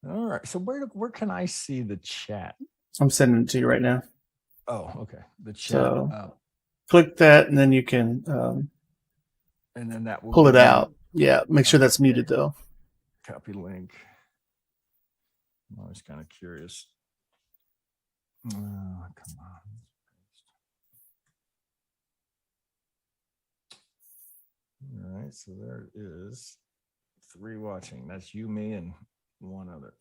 All right. So where can I see the chat? I'm sending it to you right now. Oh, okay. The chat. So click that, and then you can and then that will pull it out. Yeah, make sure that's muted though. Copy link. I'm always kind of curious. Oh, come on. All right, so there is 3 watching. That's you, me, and 1 other.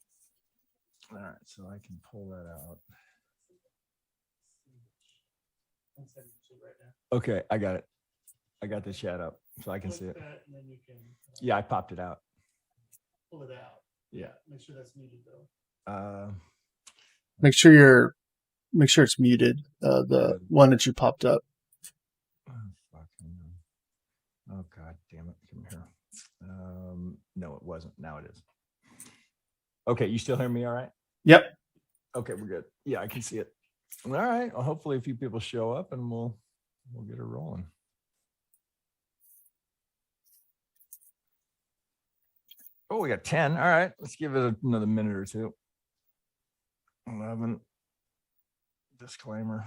All right, so I can pull that out. Okay, I got it. I got the chat up, so I can see it. And then you can, yeah, I popped it out. Pull it out. Yeah. Make sure that's muted though. Make sure it's muted. The one that you popped up. Oh God damn it. Come here. No, it wasn't. Now it is. Okay, you still hear me all right? Yep. Okay, we're good. Yeah, I can see it. All right. Well, hopefully a few people show up and we'll get it rolling. Oh, we got 10. All right. Let's give it another minute or two. 11. Disclaimer.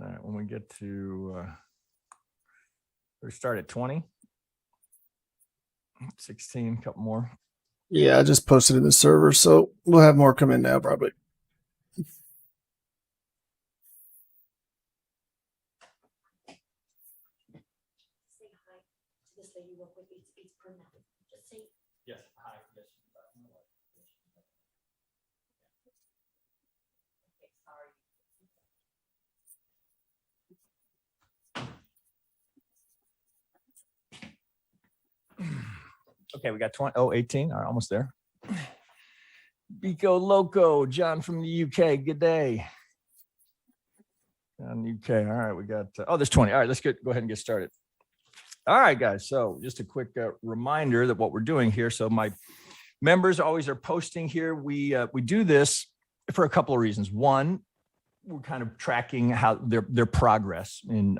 All right. When we get to, we start at 20. 16, a couple more. Yeah, I just posted in the server, so we'll have more come in now probably. Yes, hi. Okay, we got 18. All right, almost there. Bico Loco, John from the UK. Good day. John, UK. All right, we got, there's 20. All right, let's go ahead and get started. All right, guys. So just a quick reminder that what we're doing here. So my members always are posting here. We do this for a couple of reasons. One, we're kind of tracking how their progress in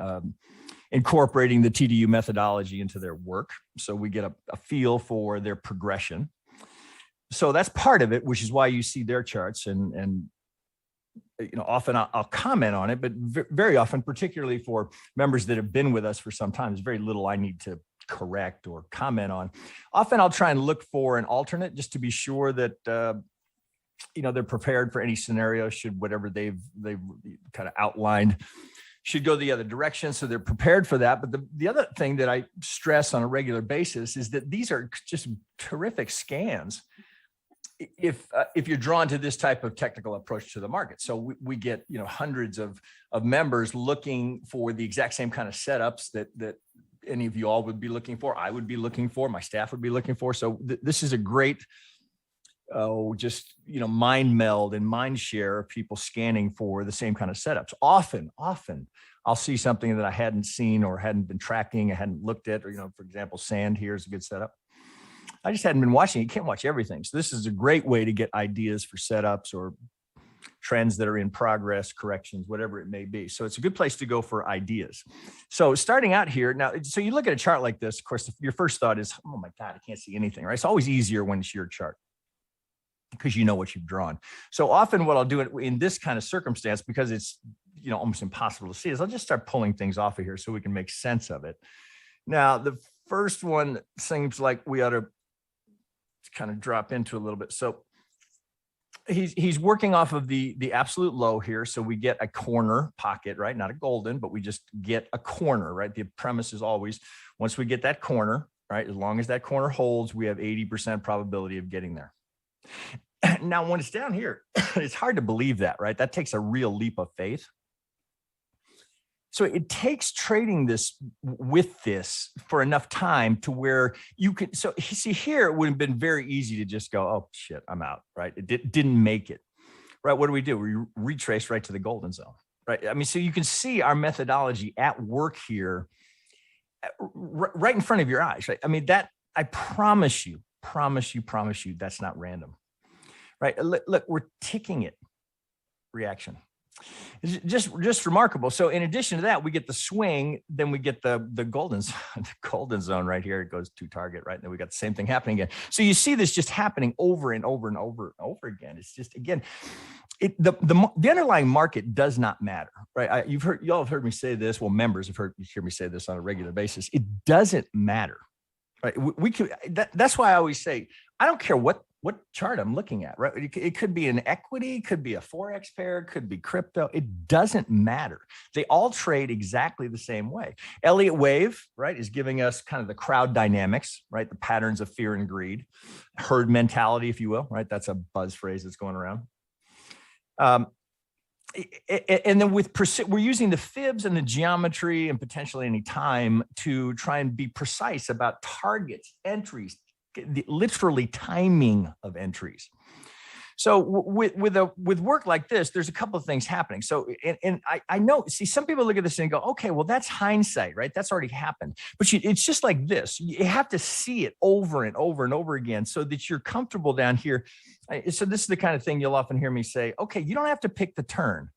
incorporating the TDU methodology into their work. So we get a feel for their progression. So that's part of it, which is why you see their charts and you know, often I'll comment on it, but very often, particularly for members that have been with us for some time, there's very little I need to correct or comment on. Often I'll try and look for an alternate just to be sure that you know, they're prepared for any scenario should whatever they've kind of outlined should go the other direction. So they're prepared for that. But the other thing that I stress on a regular basis is that these are just terrific scans if you're drawn to this type of technical approach to the market. So we get, you know, hundreds of members looking for the exact same kind of setups that any of you all would be looking for, I would be looking for, my staff would be looking for. So this is a great just, you know, mind meld and mind share of people scanning for the same kind of setups. Often I'll see something that I hadn't seen or hadn't been tracking, I hadn't looked at, or, you know, for example, sand here is a good setup. I just hadn't been watching. You can't watch everything. So this is a great way to get ideas for setups or trends that are in progress, corrections, whatever it may be. So it's a good place to go for ideas. So starting out here now, so you look at a chart like this, of course, your first thought is, oh my God, I can't see anything, right? It's always easier when it's your chart because you know what you've drawn. So often what I'll do in this kind of circumstance, because it's, you know, almost impossible to see, is I'll just start pulling things off of here so we can make sense of it. Now, the first one seems like we ought to kind of drop into a little bit. So he's working off of the absolute low here. So we get a corner pocket, right? Not a golden, but we just get a corner, right? The premise is always, once we get that corner, right? As long as that corner holds, we have 80% probability of getting there. Now, when it's down here, it's hard to believe that, right? That takes a real leap of faith. So it takes trading this with this for enough time to where you could, so you see here, it would have been very easy to just go, oh shit, I'm out, right? It didn't make it, right? What do? We retrace right to the golden zone, right? I mean, so you can see our methodology at work here right in front of your eyes, right? I mean, that, I promise you, promise you, that's not random, right? Look, we're ticking it. Reaction. It's just remarkable. So in addition to that, we get the swing, then we get the golden zone right here. It goes to target, right? And then we got the same thing happening again. So you see this just happening over and over and over and over again. It's just, again, the underlying market does not matter, right? Y'all have heard me say this. Well, members have heard me say this on a regular basis. It doesn't matter, right? That's why I always say, I don't care what chart I'm looking at, right? It could be an equity, could be a Forex pair, could be crypto. It doesn't matter. They all trade exactly the same way. Elliott Wave, right, is giving us kind of the crowd dynamics, right? The patterns of fear and greed, herd mentality, if you will, right? That's a buzz phrase that's going around. And then we're using the fibs and the geometry and potentially any time to try and be precise about targets, entries, literally timing of entries. So with work like this, there's a couple of things happening. So, and I know, see, some people look at this and go, okay, well, that's hindsight, right? That's already happened. But it's just like this. You have to see it over and over and over again so that you're comfortable down here. So this is the kind of thing you'll often hear me say, okay, you don't have to pick the turn,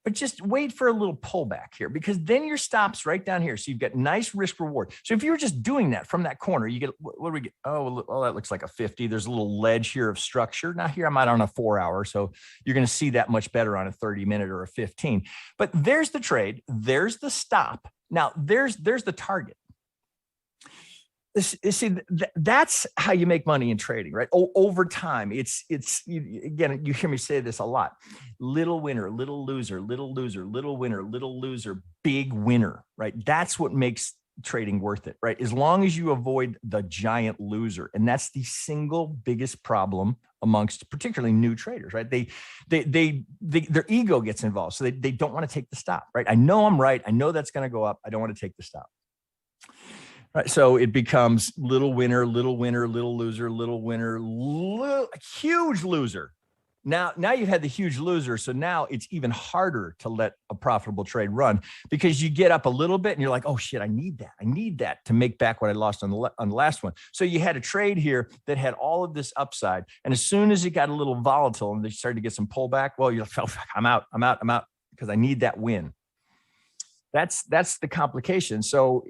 but just wait for a little pullback here, because then your stop's right down here. So you've got nice risk reward. So if you were just doing that from that corner, you get, what do we get? Oh, that looks like a 50. There's a little ledge here of structure. Now here I'm out on a 4 hour. So you're going to see that much better on a 30 minute or a 15, but there's the trade. There's the stop. Now there's the target. See, that's how you make money in trading, right? Over time, again, you hear me say this a lot: little winner, little loser, little loser, little winner, little loser, big winner, right? That's what makes trading worth it, right? As long as you avoid the giant loser, and that's the single biggest problem amongst particularly new traders, right? Their ego gets involved, so they don't want to take the stop, right? I know I'm right. I know that's going to go up. I don't want to take the stop. Right, so it becomes little winner, little winner, little loser, little winner, huge loser. Now you've had the huge loser, so now it's even harder to let a profitable trade run, because you get up a little bit and you're like, oh shit, I need that to make back what I lost on the last one. So you had a trade here that had all of this upside, and as soon as it got a little volatile and they started to get some pullback, well, you're like, oh, I'm out, because I need that win. That's the complication. So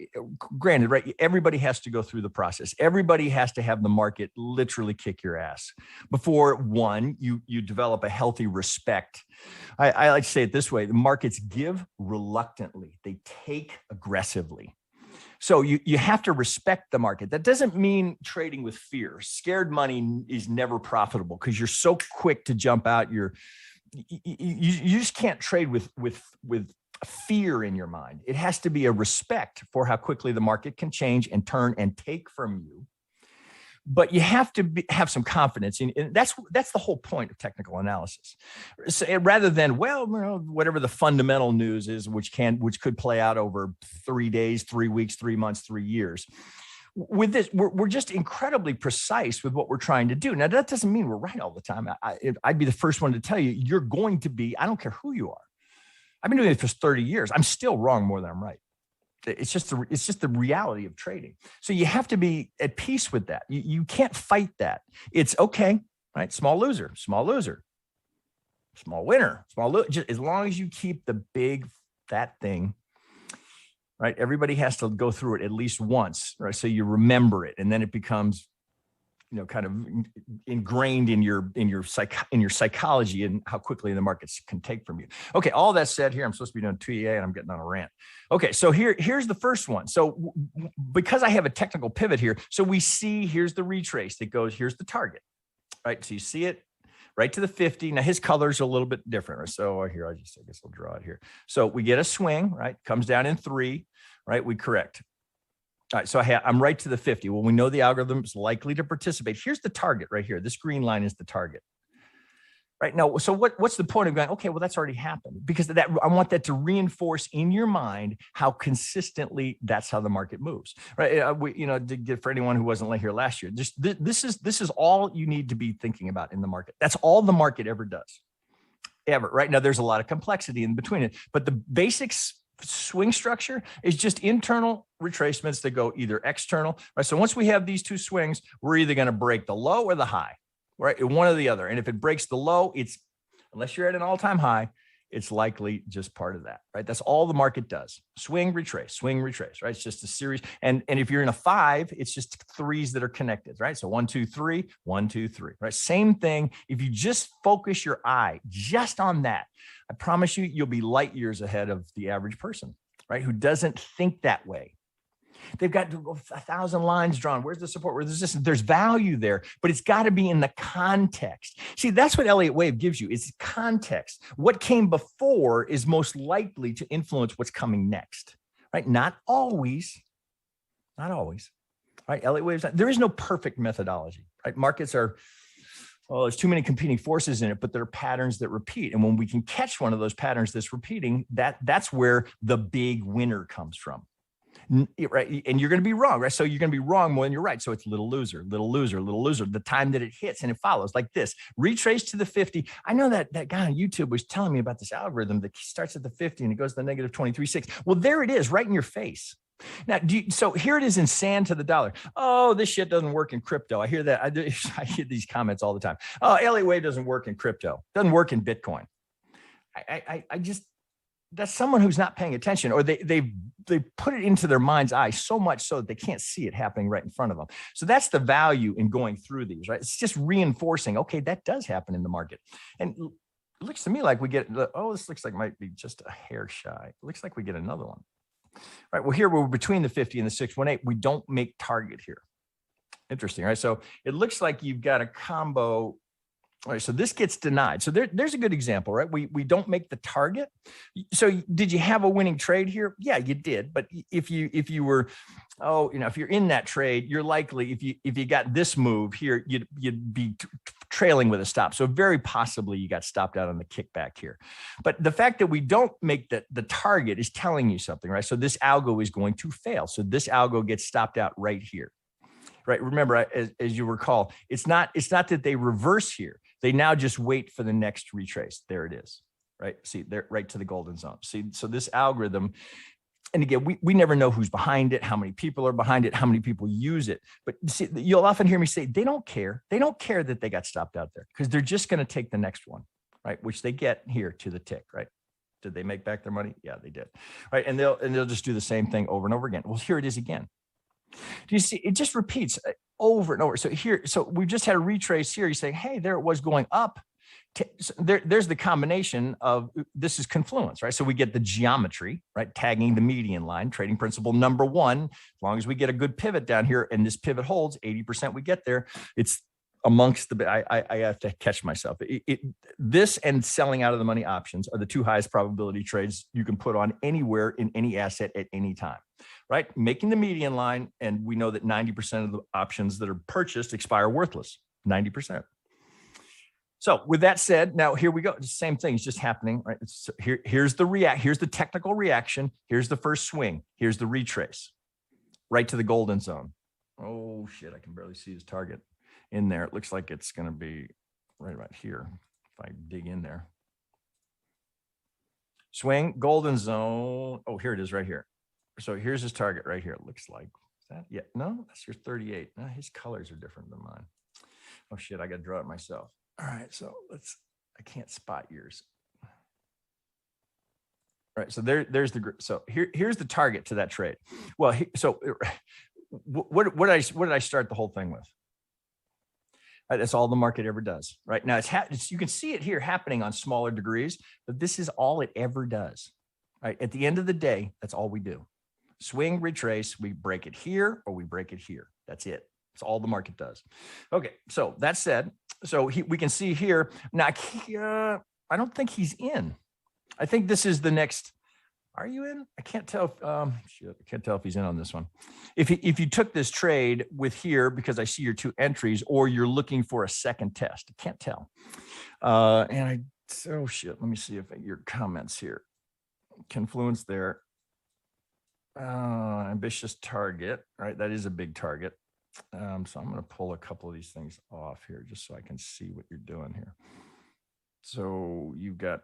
granted, right, everybody has to go through the process. Everybody has to have the market literally kick your ass before, one, you develop a healthy respect. I like to say it this way: the markets give reluctantly, they take aggressively. So you have to respect the market. That doesn't mean trading with fear. Scared money is never profitable because you're so quick to jump out. You just can't trade with fear in your mind. It has to be a respect for how quickly the market can change and turn and take from you. But you have to have some confidence in, and that's the whole point of technical analysis. So rather than, well, whatever the fundamental news is, which could play out over 3 days, 3 weeks, 3 months, 3 years. With this, we're just incredibly precise with what we're trying to do. Now, that doesn't mean we're right all the time. I'd be the first one to tell you, you're going to be, I don't care who you are. I've been doing it for 30 years. I'm still wrong more than I'm right. It's just the reality of trading. So you have to be at peace with that. You can't fight that. It's okay, right? Small loser, small winner, just as long as you keep the big fat thing, right? Everybody has to go through it at least once, right? So you remember it, and then it becomes, kind of ingrained in your psychology and how quickly the markets can take from you. Okay, all that said, here I'm supposed to be doing 2EA and I'm getting on a rant. Okay, so here's the first one. So because I have a technical pivot here, so we see here's the retrace that goes, here's the target, right? So you see it right to the 50. Now his colors are a little bit different. Right? So here, I guess I'll draw it here. So we get a swing, right? Comes down in 3, right? We correct. All right, so I'm right to the 50. Well, we know the algorithm is likely to participate. Here's the target right here. This green line is the target. Right now, so what's the point of going, okay, well, that's already happened? Because I want that to reinforce in your mind how consistently that's how the market moves. Right? For anyone who wasn't here last year, this is all you need to be thinking about in the market. That's all the market ever does. Ever. Right now, there's a lot of complexity in between it, but the basics swing structure is just internal retracements that go either external, right? So once we have these two swings, we're either going to break the low or the high, right? One or the other. And if it breaks the low, it's, unless you're at an all-time high, it's likely just part of that, right? That's all the market does. Swing, retrace, right? It's just a series. And if you're in a 5, it's just threes that are connected, right? So 1, 2, 3, 1, 2, 3, right? Same thing. If you just focus your eye just on that, I promise you, you'll be light years ahead of the average person, right? Who doesn't think that way. They've got 1,000 lines drawn. Where's the support? Where's this? There's value there, but it's got to be in the context. See, that's what Elliott Wave gives you. It's context. What came before is most likely to influence what's coming next, right? Not always, right? Elliott Wave's there is no perfect methodology, right? Markets are, well, there's too many competing forces in it, but there are patterns that repeat. And when we can catch one of those patterns that's repeating, that's where the big winner comes from. Right. And you're going to be wrong, right? So you're going to be wrong more than you're right. So it's little loser. The time that it hits and it follows like this, retrace to the 50. I know that guy on YouTube was telling me about this algorithm that starts at the 50 and it goes to the negative 23.6. Well, there it is right in your face. Now, so here it is in sand to the dollar. Oh, this shit doesn't work in crypto. I hear that. I hear these comments all the time. Oh, Elliott Wave doesn't work in crypto. Doesn't work in Bitcoin. I just, that's someone who's not paying attention, or they put it into their mind's eye so much so that they can't see it happening right in front of them. So that's the value in going through these, right? It's just reinforcing, okay, that does happen in the market. And it looks to me like we get, oh, this looks like might be just a hair shy. It looks like we get another one. Right, well, here we're between the 50 and the 618. We don't make target here. Interesting, right? So it looks like you've got a combo. All right, so this gets denied. So there's a good example, right? We don't make the target. So did you have a winning trade here? Yeah, you did. But if you were, if you're in that trade, you're likely, if you got this move here, you'd be trailing with a stop. So very possibly you got stopped out on the kickback here. But the fact that we don't make the target is telling you something, right? So this algo is going to fail. So this algo gets stopped out right here. Right. Remember, as you recall, it's not that they reverse here. They now just wait for the next retrace. There it is. Right. See, they're right to the golden zone. See, so this algorithm, and again, we never know who's behind it, how many people are behind it, how many people use it. But see, you'll often hear me say they don't care. They don't care that they got stopped out there because they're just going to take the next one, right? Which they get here to the tick, right? Did they make back their money? Yeah, they did. Right. And they'll just do the same thing over and over again. Well, here it is again. Do you see? It just repeats over and over. So we've just had a retrace here. You say, hey, there it was going up. So there's the combination of this is confluence, right? So we get the geometry, right? Tagging the median line, trading principle number 1. As long as we get a good pivot down here and this pivot holds 80%, we get there. It's amongst the, I have to catch myself. This and selling out of the money options are the 2 highest probability trades you can put on anywhere in any asset at any time, right? Making the median line. And we know that 90% of the options that are purchased expire worthless, 90%. So with that said, now here we go. The same thing is just happening, right? Here's the technical reaction. Here's the first swing. Here's the retrace right to the golden zone. Oh shit. I can barely see his target in there. It looks like it's going to be right about here. If I dig in there, swing golden zone. Oh, here it is right here. So here's his target right here. It looks like, is that, yeah, no, that's your 38. No, his colors are different than mine. Oh shit. I got to draw it myself. All right. So I can't spot yours. All right. So there's so here's the target to that trade. Well, so what did I start the whole thing with? That's all the market ever does, right? Now you can see it here happening on smaller degrees, but this is all it ever does, right? At the end of the day, that's all we do. Swing, retrace, we break it here or we break it here. That's it. That's all the market does. Okay, so that said, so we can see here, now I don't think he's in. I think this is the next. Are you in? I can't tell. I can't tell if he's in on this one. If you took this trade with here, because I see your 2 entries, or you're looking for a second test, I can't tell. Oh shit. Let me see if your comments here. Confluence there. Ambitious target, right? That is a big target. So I'm going to pull a couple of these things off here just so I can see what you're doing here. So you've got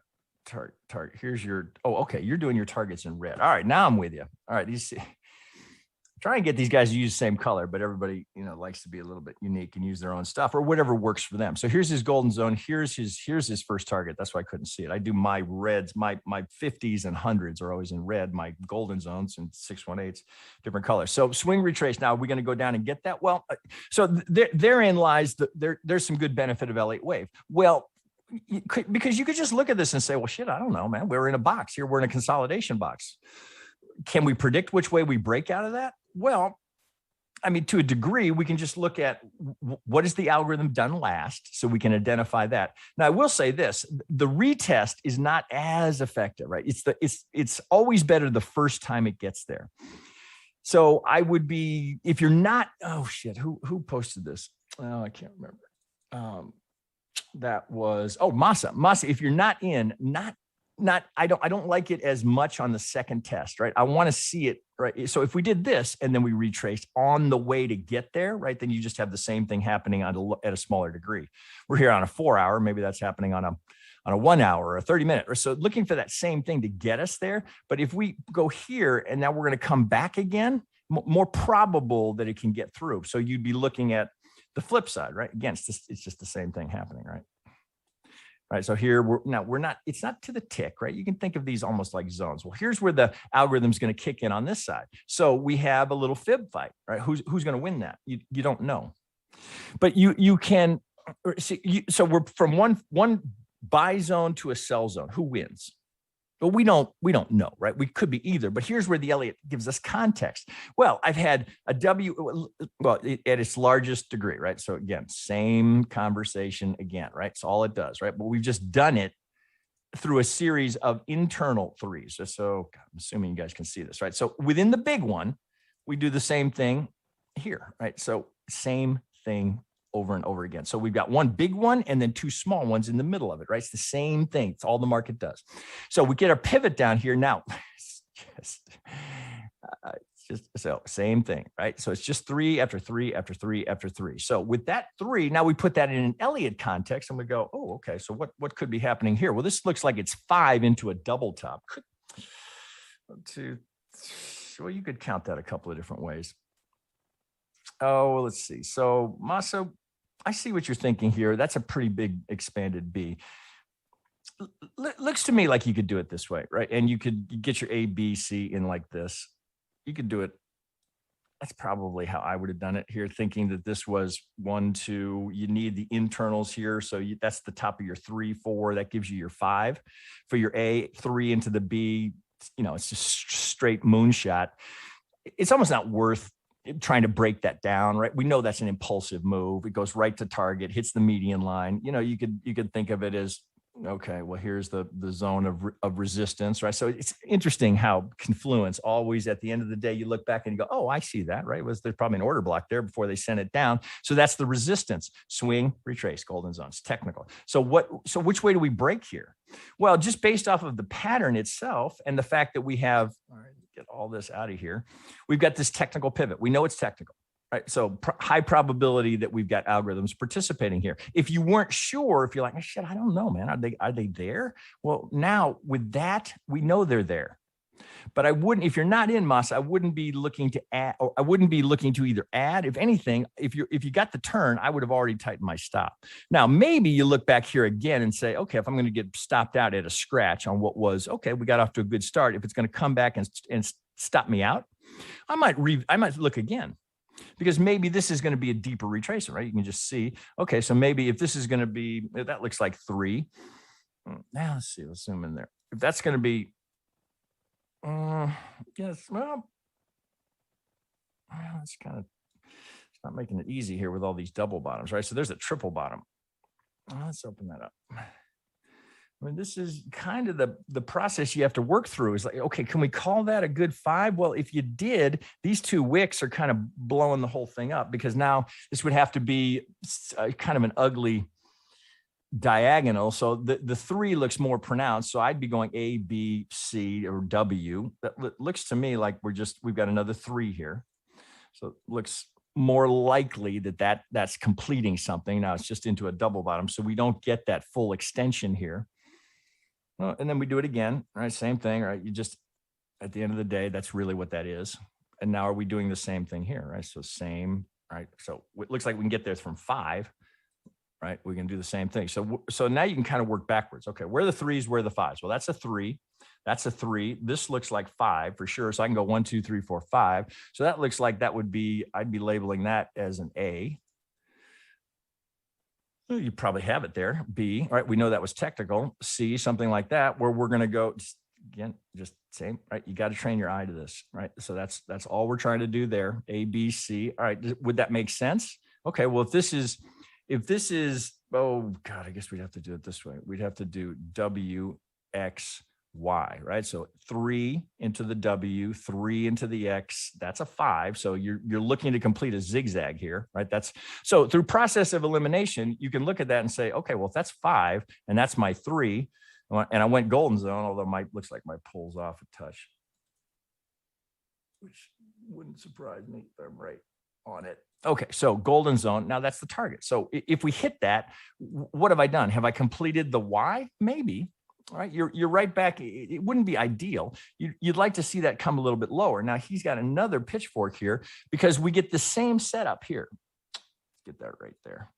target. Here's your, oh, okay. You're doing your targets in red. All right. Now I'm with you. All right. These, try and get these guys to use the same color, but everybody, likes to be a little bit unique and use their own stuff or whatever works for them. So here's his golden zone. Here's his first target. That's why I couldn't see it. I do my reds, my 50s and 100s are always in red. My golden zones and 618s, different colors. So swing retrace. Now, are we going to go down and get that? Well, so therein lies there's some good benefit of Elliott Wave. Well, because you could just look at this and say, well, shit, I don't know, man. We're in a box here. We're in a consolidation box. Can we predict which way we break out of that? Well, I mean, to a degree, we can just look at what has the algorithm done last, so we can identify that. Now, I will say this: the retest is not as effective, right? It's always better the first time it gets there. So I would be, if you're not, oh shit, who posted this? Oh, I can't remember. That was Masa. If you're not in, I don't like it as much on the second test, right? I want to see it, right? So if we did this and then we retraced on the way to get there, right? Then you just have the same thing happening at a smaller degree. We're here on a 4 hour, maybe that's happening on a 1 hour or a 30-minute, or so, looking for that same thing to get us there. But if we go here and now we're going to come back again, more probable that it can get through. So you'd be looking at the flip side, right? Again, it's just the same thing happening, right? Right. So here it's not to the tick, right? You can think of these almost like zones. Well, here's where the algorithm's going to kick in on this side. So we have a little fib fight, right? Who's going to win that? You don't know, but you can see. So we're from one buy zone to a sell zone. Who wins? But we don't know, right? We could be either, but here's where the Elliott gives us context. Well, I've had a at its largest degree, right? So again, same conversation again, right? It's all it does, right? But we've just done it through a series of internal threes. So I'm assuming you guys can see this, right? So within the big one, we do the same thing here, right? So same thing over and over again. So we've got one big one and then two small ones in the middle of it, right? It's the same thing. It's all the market does. So we get our pivot down here now. It's just so same thing, right? So it's just 3 after 3 after 3 after 3. So with that 3, now we put that in an Elliott context and we go, oh, okay. So what could be happening here? Well, this looks like it's 5 into a double top. Well, you could count that a couple of different ways. Oh, let's see. So Masa, I see what you're thinking here. That's a pretty big expanded B. Looks to me like you could do it this way, right? And you could get your A, B, C in like this. You could do it. That's probably how I would have done it here, thinking that this was 1, 2. You need the internals here. So that's the top of your 3, 4. That gives you your 5. For your A, 3 into the B, it's just straight moonshot. It's almost not worth trying to break that down, right? We know that's an impulsive move. It goes right to target, hits the median line. You could think of it as, okay, well, here's the zone of resistance, right? So it's interesting how confluence always at the end of the day, you look back and you go, oh, I see that, right? There's probably an order block there before they sent it down. So that's the resistance, swing, retrace, golden zones, technical. So which way do we break here? Well, just based off of the pattern itself and the fact that we have, all right, get all this out of here. We've got this technical pivot. We know it's technical, right? So high probability that we've got algorithms participating here. If you weren't sure, if you're like, oh, shit, I don't know, man. Are they there? Well, now with that, we know they're there. But I wouldn't, if you're not in Masa, I wouldn't be looking to add, or I wouldn't be looking to either add. If anything, if you got the turn, I would have already tightened my stop. Now, maybe you look back here again and say, okay, if I'm going to get stopped out at a scratch on what was, okay, we got off to a good start. If it's going to come back and stop me out, I might look again. Because maybe this is going to be a deeper retracement, right? You can just see, okay, so maybe if this is going to be, that looks like 3. Now let's see, let's zoom in there. If that's going to be, yes, well, it's not making it easy here with all these double bottoms, right? So there's a triple bottom. Let's open that up. I mean, this is kind of the process you have to work through is like, okay, can we call that a good 5? Well, if you did, these 2 wicks are kind of blowing the whole thing up because now this would have to be kind of an ugly diagonal. So the 3 looks more pronounced. So I'd be going A, B, C, or W. That looks to me like we've got another 3 here. So it looks more likely that's completing something. Now it's just into a double bottom. So we don't get that full extension here. Well, and then we do it again, right? Same thing, right? You just, at the end of the day, that's really what that is. And now are we doing the same thing here, right? So same, right? So it looks like we can get there from 5, right? We can do the same thing. So now you can kind of work backwards. Okay, where are the 3s, where are the 5s? Well, that's a 3. That's a 3. This looks like 5 for sure. So I can go 1, 2, 3, 4, 5. So that looks like that would be, I'd be labeling that as an A. You probably have it there. B, right? We know that was technical. C, something like that, where we're going to go again, just same, right? You got to train your eye to this, right? So that's all we're trying to do there. A, B, C. All right. Would that make sense? Okay. Well, if this is, oh God, I guess we'd have to do it this way. We'd have to do W, X, Y, right? So 3 into the W, 3 into the X, that's a 5. So you're looking to complete a zigzag here, right? So through process of elimination, you can look at that and say, okay, well, if that's 5 and that's my 3, and I went golden zone, although looks like my pull's off a touch, which wouldn't surprise me if I'm right on it. Okay, so golden zone, now that's the target. So if we hit that, what have I done? Have I completed the Y? Maybe. All right, you're right back. It wouldn't be ideal. You'd like to see that come a little bit lower. Now he's got another pitchfork here because we get the same setup here. Get that right there.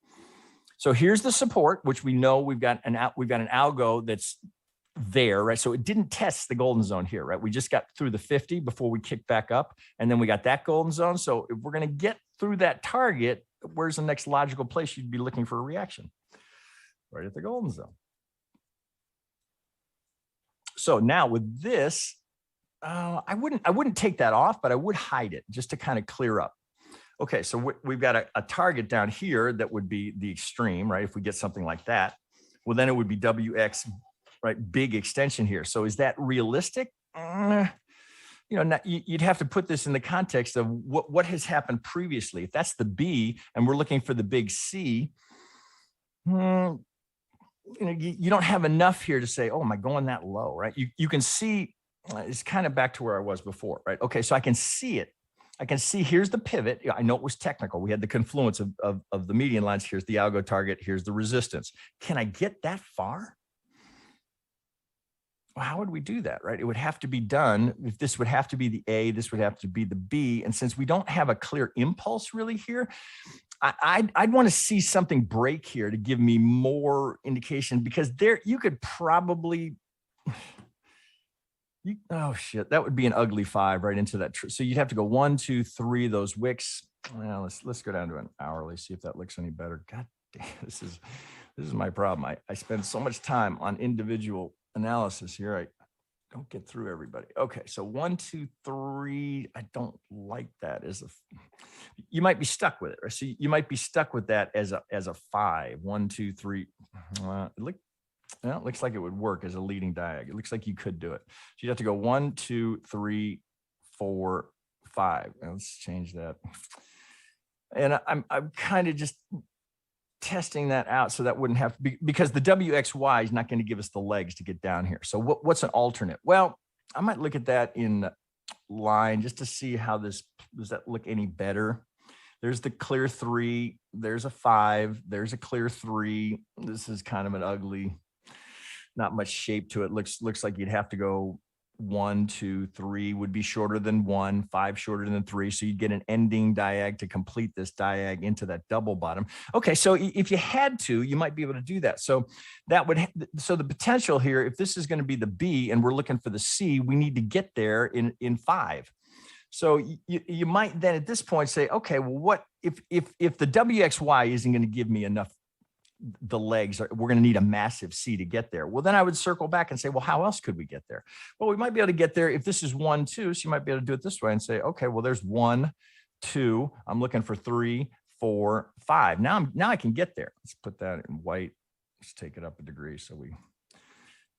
So here's the support, which we know we've got an algo that's there, right? So it didn't test the golden zone here, right? We just got through the 50 before we kicked back up, and then we got that golden zone. So if we're going to get through that target, where's the next logical place you'd be looking for a reaction? Right at the golden zone. So now with this, I wouldn't take that off, but I would hide it just to kind of clear up. Okay, so we've got a target down here that would be the extreme, right? If we get something like that, well, then it would be WX, right? Big extension here. So is that realistic? You'd have to put this in the context of what has happened previously. If that's the B and we're looking for the big C, you don't have enough here to say, oh, am I going that low, right? You can see, it's kind of back to where I was before, right? Okay, so I can see it. I can see here's the pivot. I know it was technical. We had the confluence of the median lines. Here's the algo target. Here's the resistance. Can I get that far? Well, how would we do that, right? It would have to be done. If this would have to be the A, this would have to be the B. And since we don't have a clear impulse really here, I'd want to see something break here to give me more indication, because there you could probably, oh shit, that would be an ugly 5 right into that. So you'd have to go 1, 2, 3 of those wicks. Well, let's go down to an hourly, see if that looks any better. God damn, this is my problem. I spend so much time on individual analysis here. I don't get through everybody. Okay, so 1, 2, 3. I don't like that as you might be stuck with it. Right? So you might be stuck with that as a 5. 1, 2, 3. It looks like it would work as a leading diag. It looks like you could do it. So you'd have to go 1, 2, 3, 4, 5. Now let's change that. And I'm kind of just testing that out so that wouldn't have to be, because the WXY is not going to give us the legs to get down here. So what's an alternate? Well, I might look at that in line just to see how does that look any better. There's the clear 3, there's a 5, there's a clear 3. This is kind of an ugly, not much shape to it. Looks like you'd have to go 1, 2, 3 would be shorter than 1, 5 shorter than 3. So you'd get an ending diag to complete this diag into that double bottom. Okay, so if you had to, you might be able to do that. So so the potential here, if this is going to be the B and we're looking for the C, we need to get there in 5. So you might then at this point say, okay, well, what if the WXY isn't going to give me enough, the legs, we're going to need a massive C to get there. Well, then I would circle back and say, well, how else could we get there? Well, we might be able to get there if this is 1, 2. So you might be able to do it this way and say, okay, well, there's 1, 2. I'm looking for 3, 4, 5. Now I can get there. Let's put that in white. Let's take it up a degree so we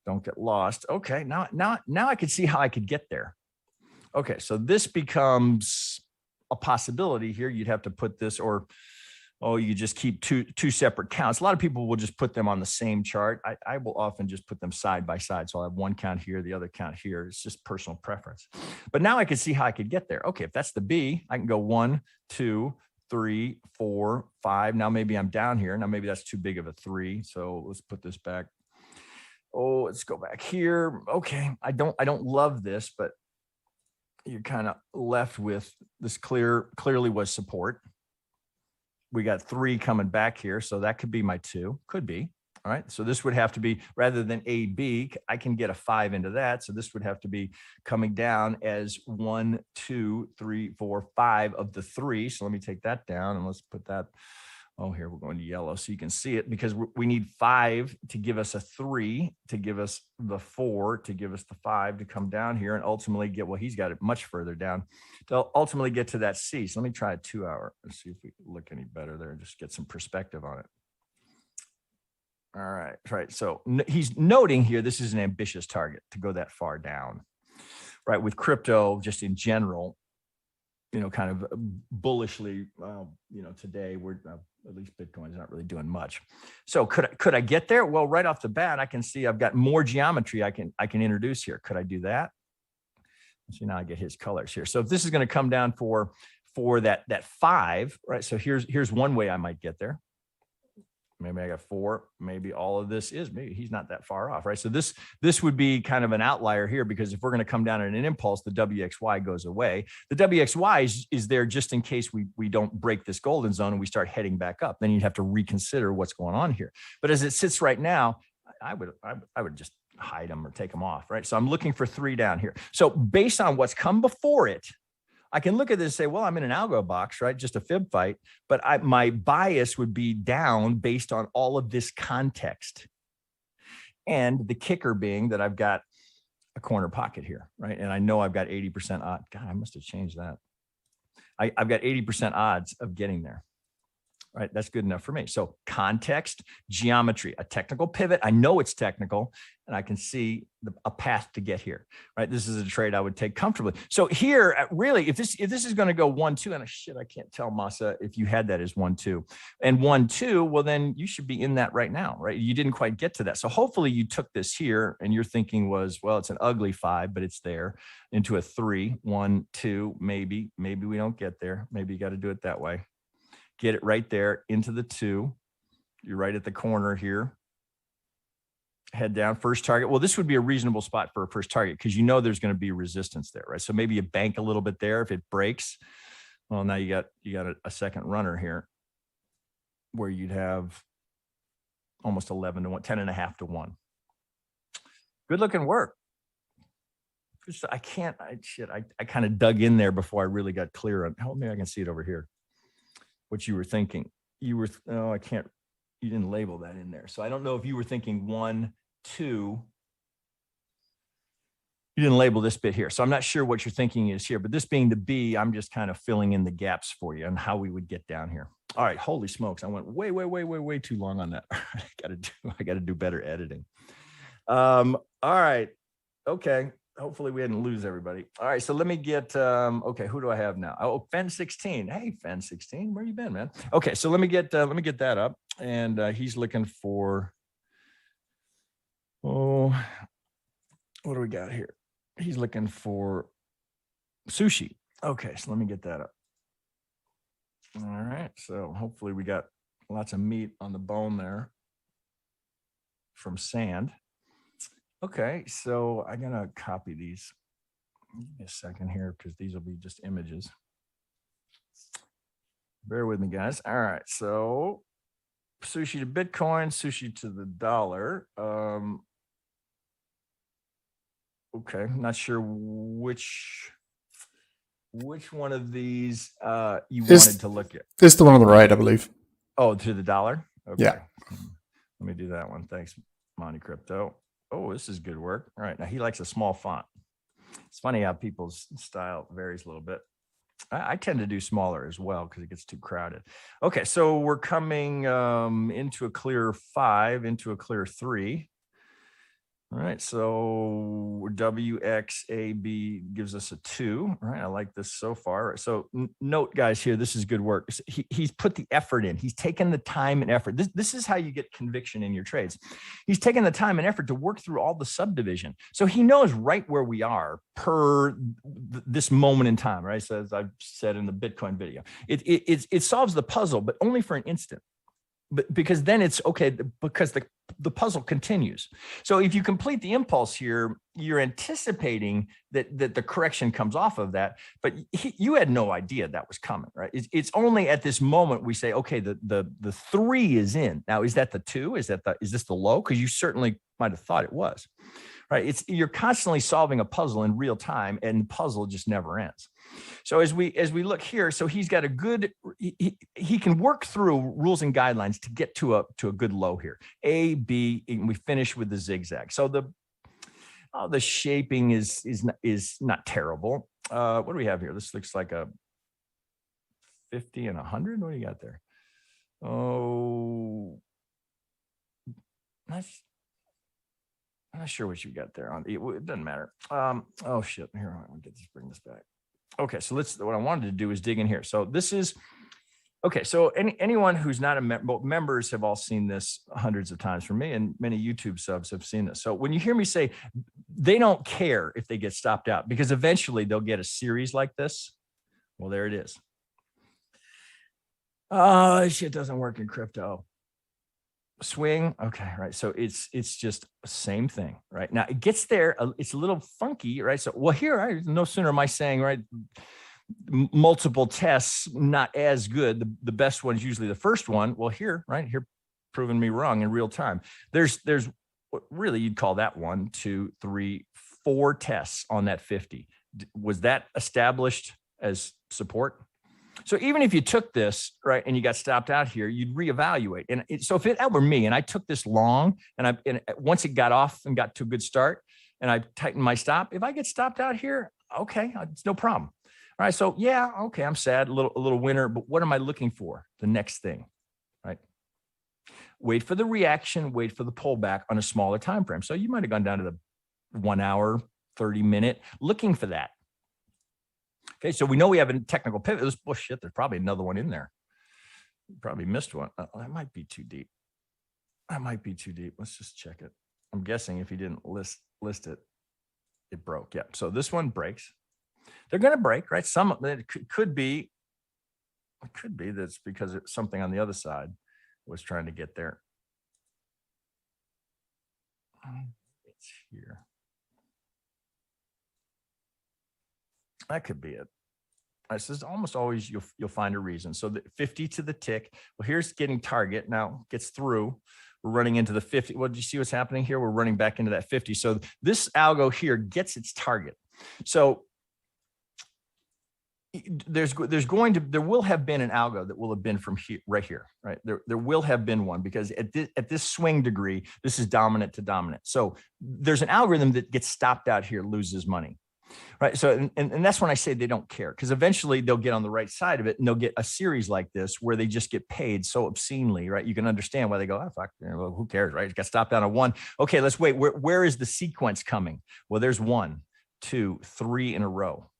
don't get lost. Okay, now I can see how I could get there. Okay, so this becomes a possibility here. You'd have to put this, or you just keep two separate counts. A lot of people will just put them on the same chart. I will often just put them side by side. So I'll have one count here, the other count here. It's just personal preference. But now I can see how I could get there. Okay, if that's the B, I can go 1, 2, 3, 4, 5. Now maybe I'm down here. Now maybe that's too big of a 3. So let's put this back. Oh, let's go back here. Okay. I don't love this, but you're kind of left with this clearly was support. We got 3 coming back here. So that could be my 2, could be. All right. So this would have to be, rather than A, B, I can get a 5 into that. So this would have to be coming down as 1, 2, 3, 4, 5 of the 3. So let me take that down and let's put that. Oh, here we're going to yellow so you can see it, because we need 5 to give us a 3, to give us the 4, to give us the 5 to come down here and ultimately get, well, he's got it much further down to ultimately get to that C. So let me try a 2 hour. Let's see if we look any better there and just get some perspective on it. All right. Right. So he's noting here, this is an ambitious target to go that far down, right? With crypto, just in general, kind of bullishly, today we're at least Bitcoin's not really doing much. So could I get there? Well, right off the bat, I can see I've got more geometry I can introduce here. Could I do that? See, now I get his colors here. So if this is going to come down for that 5, right? So here's one way I might get there. Maybe I got 4. Maybe all of this is, maybe he's not that far off, right? So this would be kind of an outlier here, because if we're going to come down in an impulse, the WXY goes away. The WXY is there just in case we don't break this golden zone and we start heading back up. Then you'd have to reconsider what's going on here. But as it sits right now, I would just hide them or take them off, right? So I'm looking for 3 down here. So based on what's come before it, I can look at this and say, well, I'm in an algo box, right? Just a fib fight, but my bias would be down based on all of this context. And the kicker being that I've got a corner pocket here, right? And I know I've got 80% odd. God, I must have changed that. I've got 80% odds of getting there. Right, that's good enough for me. So context, geometry, a technical pivot. I know it's technical, and I can see a path to get here. Right, this is a trade I would take comfortably. So here, really, if this is going to go 1-2, and I can't tell Masa if you had that as 1-2 and 1-2. Well, then you should be in that right now, right? You didn't quite get to that, so hopefully you took this here, and your thinking was, well, it's an ugly 5, but it's there into a 3, 1, 2, maybe we don't get there. Maybe you got to do it that way. Get it right there into the 2. You're right at the corner here. Head down, first target. Well, this would be a reasonable spot for a first target, because there's going to be resistance there, right? So maybe you bank a little bit there. If it breaks, well, now you got a second runner here where you'd have almost 11 to 1, 10.5 to 1. Good looking work. I kind of dug in there before I really got clear on, maybe I can see it over here. What you were thinking. You didn't label that in there. So I don't know if you were thinking 1, 2. You didn't label this bit here. So I'm not sure what your thinking is here, but this being the B, I'm just kind of filling in the gaps for you on how we would get down here. All right. Holy smokes. I went way too long on that. I got to do better editing. All right. Okay. Hopefully we didn't lose everybody. All right, so let me get, okay, who do I have now? Oh, Fen16. Hey, Fen16, where you been, man? Okay, so let me get that up. And he's looking for, what do we got here? He's looking for sushi. Okay, so let me get that up. All right, so hopefully we got lots of meat on the bone there from Sand. Okay, so I'm gonna copy these. Give me a second here, because these will be just images. Bear with me, guys. All right, so sushi to Bitcoin, sushi to the dollar. Okay, not sure which one of these you wanted to look at. It's the one on the right, I believe. Oh, to the dollar? Okay. Yeah. Let me do that one. Thanks, Monte Crypto. Oh, this is good work. All right. Now he likes a small font. It's funny how people's style varies a little bit. I tend to do smaller as well because it gets too crowded. Okay. So we're coming into a clear 5, into a clear 3. All right. So WXAB gives us a 2. All right. I like this so far. So note, guys, here, this is good work. He's put the effort in. He's taken the time and effort. This is how you get conviction in your trades. He's taken the time and effort to work through all the subdivision. So he knows right where we are per this moment in time, right? So as I've said in the Bitcoin video, it solves the puzzle, but only for an instant. but because then it's okay, because the puzzle continues. So if you complete the impulse here, you're anticipating that the correction comes off of that, but you had no idea that was coming, right? It's only at this moment we say, okay, the 3 is in. Now, is that the 2? Is this the low? Because you certainly might have thought it was, right? You're constantly solving a puzzle in real time, and the puzzle just never ends. So as we look here, so he's got a good, he can work through rules and guidelines to get to a good low here. A, B, and we finish with the zigzag. So the shaping is not terrible. What do we have here? This looks like a 50 and 100. What do you got there? Oh, I'm not sure what you got there on. It doesn't matter. Oh shit! Here, I'll bring this back. Okay, so what I wanted to do is dig in here. So this is, okay, so anyone who's not a member, members have all seen this hundreds of times from me, and many YouTube subs have seen this. So when you hear me say they don't care if they get stopped out, because eventually they'll get a series like this. Well, there it is. Oh, shit doesn't work in crypto. Swing. Okay, right. So it's just the same thing, right? Now it gets there. It's a little funky, right? So, well, here, right, no sooner am I saying, right, multiple tests, not as good. The best one's usually the first one. Well, here, right here, proving me wrong in real time. There's what really you'd call that 1, 2, 3, 4 tests on that 50. Was that established as support? So even if you took this, right, and you got stopped out here, you'd reevaluate. And so if that were me and I took this long and once it got off and got to a good start and I tightened my stop, if I get stopped out here, okay, it's no problem. All right, so yeah, okay, I'm sad, a little winner, but what am I looking for? The next thing, right? Wait for the reaction, wait for the pullback on a smaller time frame. So you might have gone down to the 1 hour, 30-minute, looking for that. Okay, so we know we have a technical pivot. Oh shit, there's probably another one in there. Probably missed one. That might be too deep. That might be too deep. Let's just check it. I'm guessing if he didn't list it, it broke. Yeah. So this one breaks. They're going to break, right? Some it could be. It could be that's because it's something on the other side was trying to get there. It's here. That could be it. This is almost always you'll find a reason. So the 50 to the tick. Well, here's getting target. Now gets through. We're running into the 50. Well, do you see what's happening here? We're running back into that 50. So this algo here gets its target. So there will have been an algo that will have been from here, right here, right? There will have been one because at this swing degree, this is dominant to dominant. So there's an algorithm that gets stopped out here, loses money. Right. So, and that's when I say they don't care, because eventually they'll get on the right side of it and they'll get a series like this where they just get paid so obscenely. Right. You can understand why they go, oh, fuck, well, who cares? Right. It got stopped down at 1. Okay, let's wait. Where is the sequence coming? Well, there's 1, 2, 3 in a row.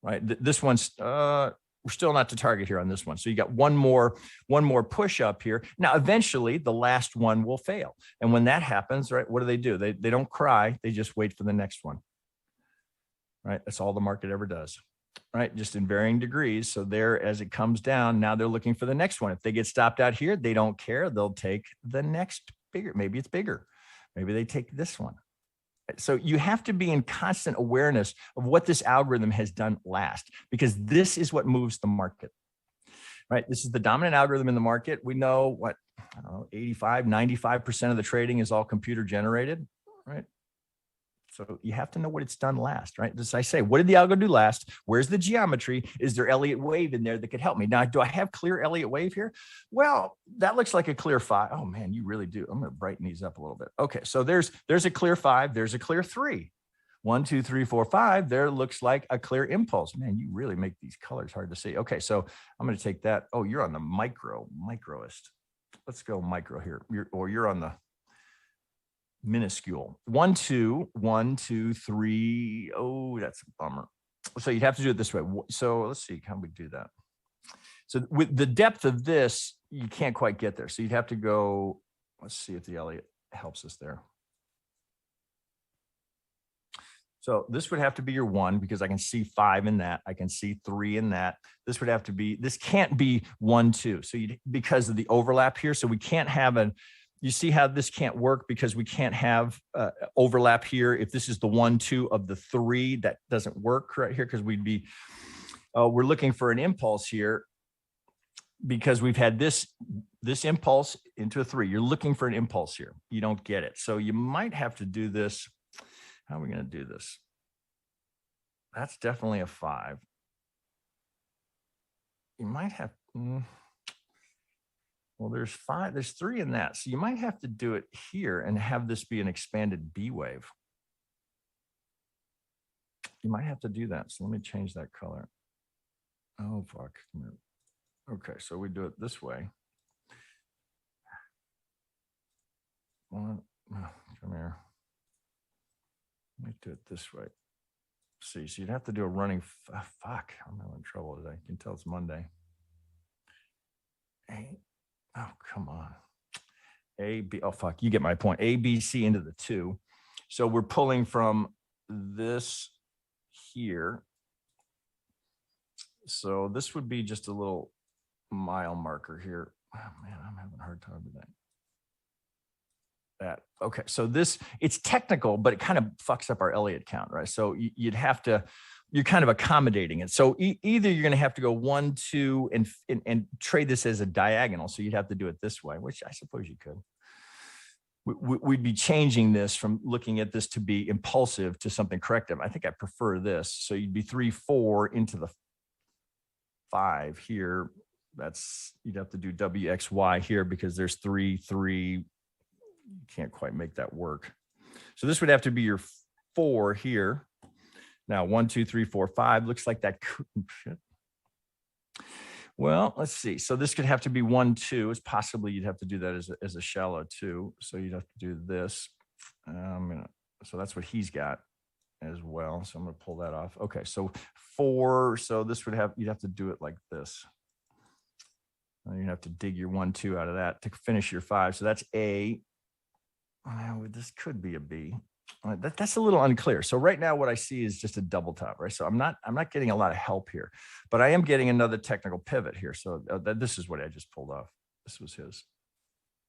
Right. This one's, we're still not to target here on this one. So you got one more push up here. Now, eventually the last one will fail. And when that happens, right, what do? They don't cry. They just wait for the next one. Right. That's all the market ever does. Right. Just in varying degrees. So there, as it comes down, now they're looking for the next one. If they get stopped out here, they don't care. They'll take the next bigger. Maybe it's bigger. Maybe they take this one. So you have to be in constant awareness of what this algorithm has done last, because this is what moves the market. Right. This is the dominant algorithm in the market. We know what, I don't know, 85, 95% of the trading is all computer generated. Right. So you have to know what it's done last, right? As I say, what did the algo do last? Where's the geometry? Is there Elliott Wave in there that could help me? Now, do I have clear Elliott Wave here? Well, that looks like a clear 5. Oh man, you really do. I'm going to brighten these up a little bit. Okay, so there's a clear 5. There's a clear 3. 1, 2, 3, 4, 5. There looks like a clear impulse. Man, you really make these colors hard to see. Okay, so I'm going to take that. Oh, you're on the microist. Let's go micro here. You're on the minuscule. 1, 2, 1, 2, 3. Oh, that's a bummer. So you'd have to do it this way. So let's see how we do that. So with the depth of this, you can't quite get there. So you'd have to go, let's see if the Elliott helps us there. So this would have to be your 1 because I can see 5 in that. I can see 3 in that. This would have to be, this can't be 1, 2. So because of the overlap here. So we can't have you see how this can't work because we can't have overlap here. If this is the 1, 2 of the 3, that doesn't work right here because we're looking for an impulse here because we've had this impulse into a 3. You're looking for an impulse here. You don't get it. So you might have to do this. How are we going to do this? That's definitely a 5. You might have, well, there's 5, there's 3 in that. So you might have to do it here and have this be an expanded B wave. You might have to do that. So let me change that color. Oh, fuck. Okay, so we do it this way. Come here. Let me do it this way. See, so you'd have to do a running, fuck, I'm having trouble today. You can tell it's Monday. Oh, come on. A, B, oh, fuck, you get my point. A, B, C into the 2. So we're pulling from this here. So this would be just a little mile marker here. Oh, man, I'm having a hard time with that. Okay, so this, it's technical, but it kind of fucks up our Elliott count, right? So you'd have to, you're kind of accommodating it. So either you're going to have to go 1, 2 and trade this as a diagonal. So you'd have to do it this way, which I suppose you could. We'd be changing this from looking at this to be impulsive to something corrective. I think I prefer this. So you'd be 3, 4 into the 5 here. You'd have to do WXY here because there's 3, 3. You can't quite make that work. So this would have to be your 4 here. Now 1, 2, 3, 4, 5 looks like that. Shit. Well, let's see. So this could have to be 1, 2. It's possibly you'd have to do that as a shallow 2. So you'd have to do this. So that's what he's got as well. So I'm going to pull that off. Okay, so 4. So this would you'd have to do it like this. You have to dig your 1, 2 out of that to finish your 5. So that's A. This could be a B. That's a little unclear. So right now what I see is just a double top, right? So I'm not getting a lot of help here, but I am getting another technical pivot here. So this is what I just pulled off. This was his,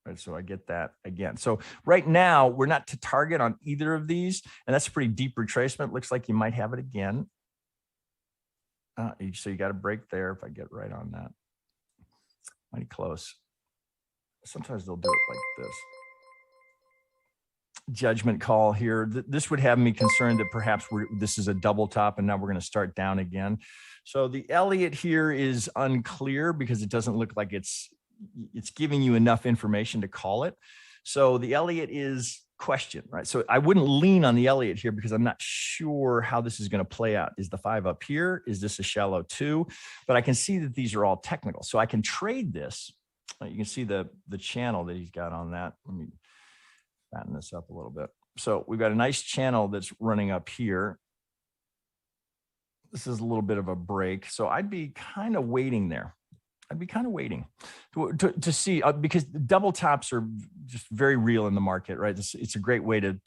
right? So I get that again. So right now we're not to target on either of these, and that's a pretty deep retracement. Looks like you might have it again. So you got to break there. If I get right on that, mighty close. Sometimes they'll do it like this. Judgment call here. This would have me concerned that perhaps this is a double top and now we're going to start down again. So the Elliott here is unclear because it doesn't look like it's giving you enough information to call it. So the Elliott is question, right? So I wouldn't lean on the Elliott here because I'm not sure how this is going to play out. Is the 5 up here? Is this a shallow 2? But I can see that these are all technical. So I can trade this. You can see the channel that he's got on that. Let me fatten this up a little bit. So we've got a nice channel that's running up here. This is a little bit of a break. So I'd be kind of waiting there. I'd be kind of waiting to see because double tops are just very real in the market, right? It's a great way to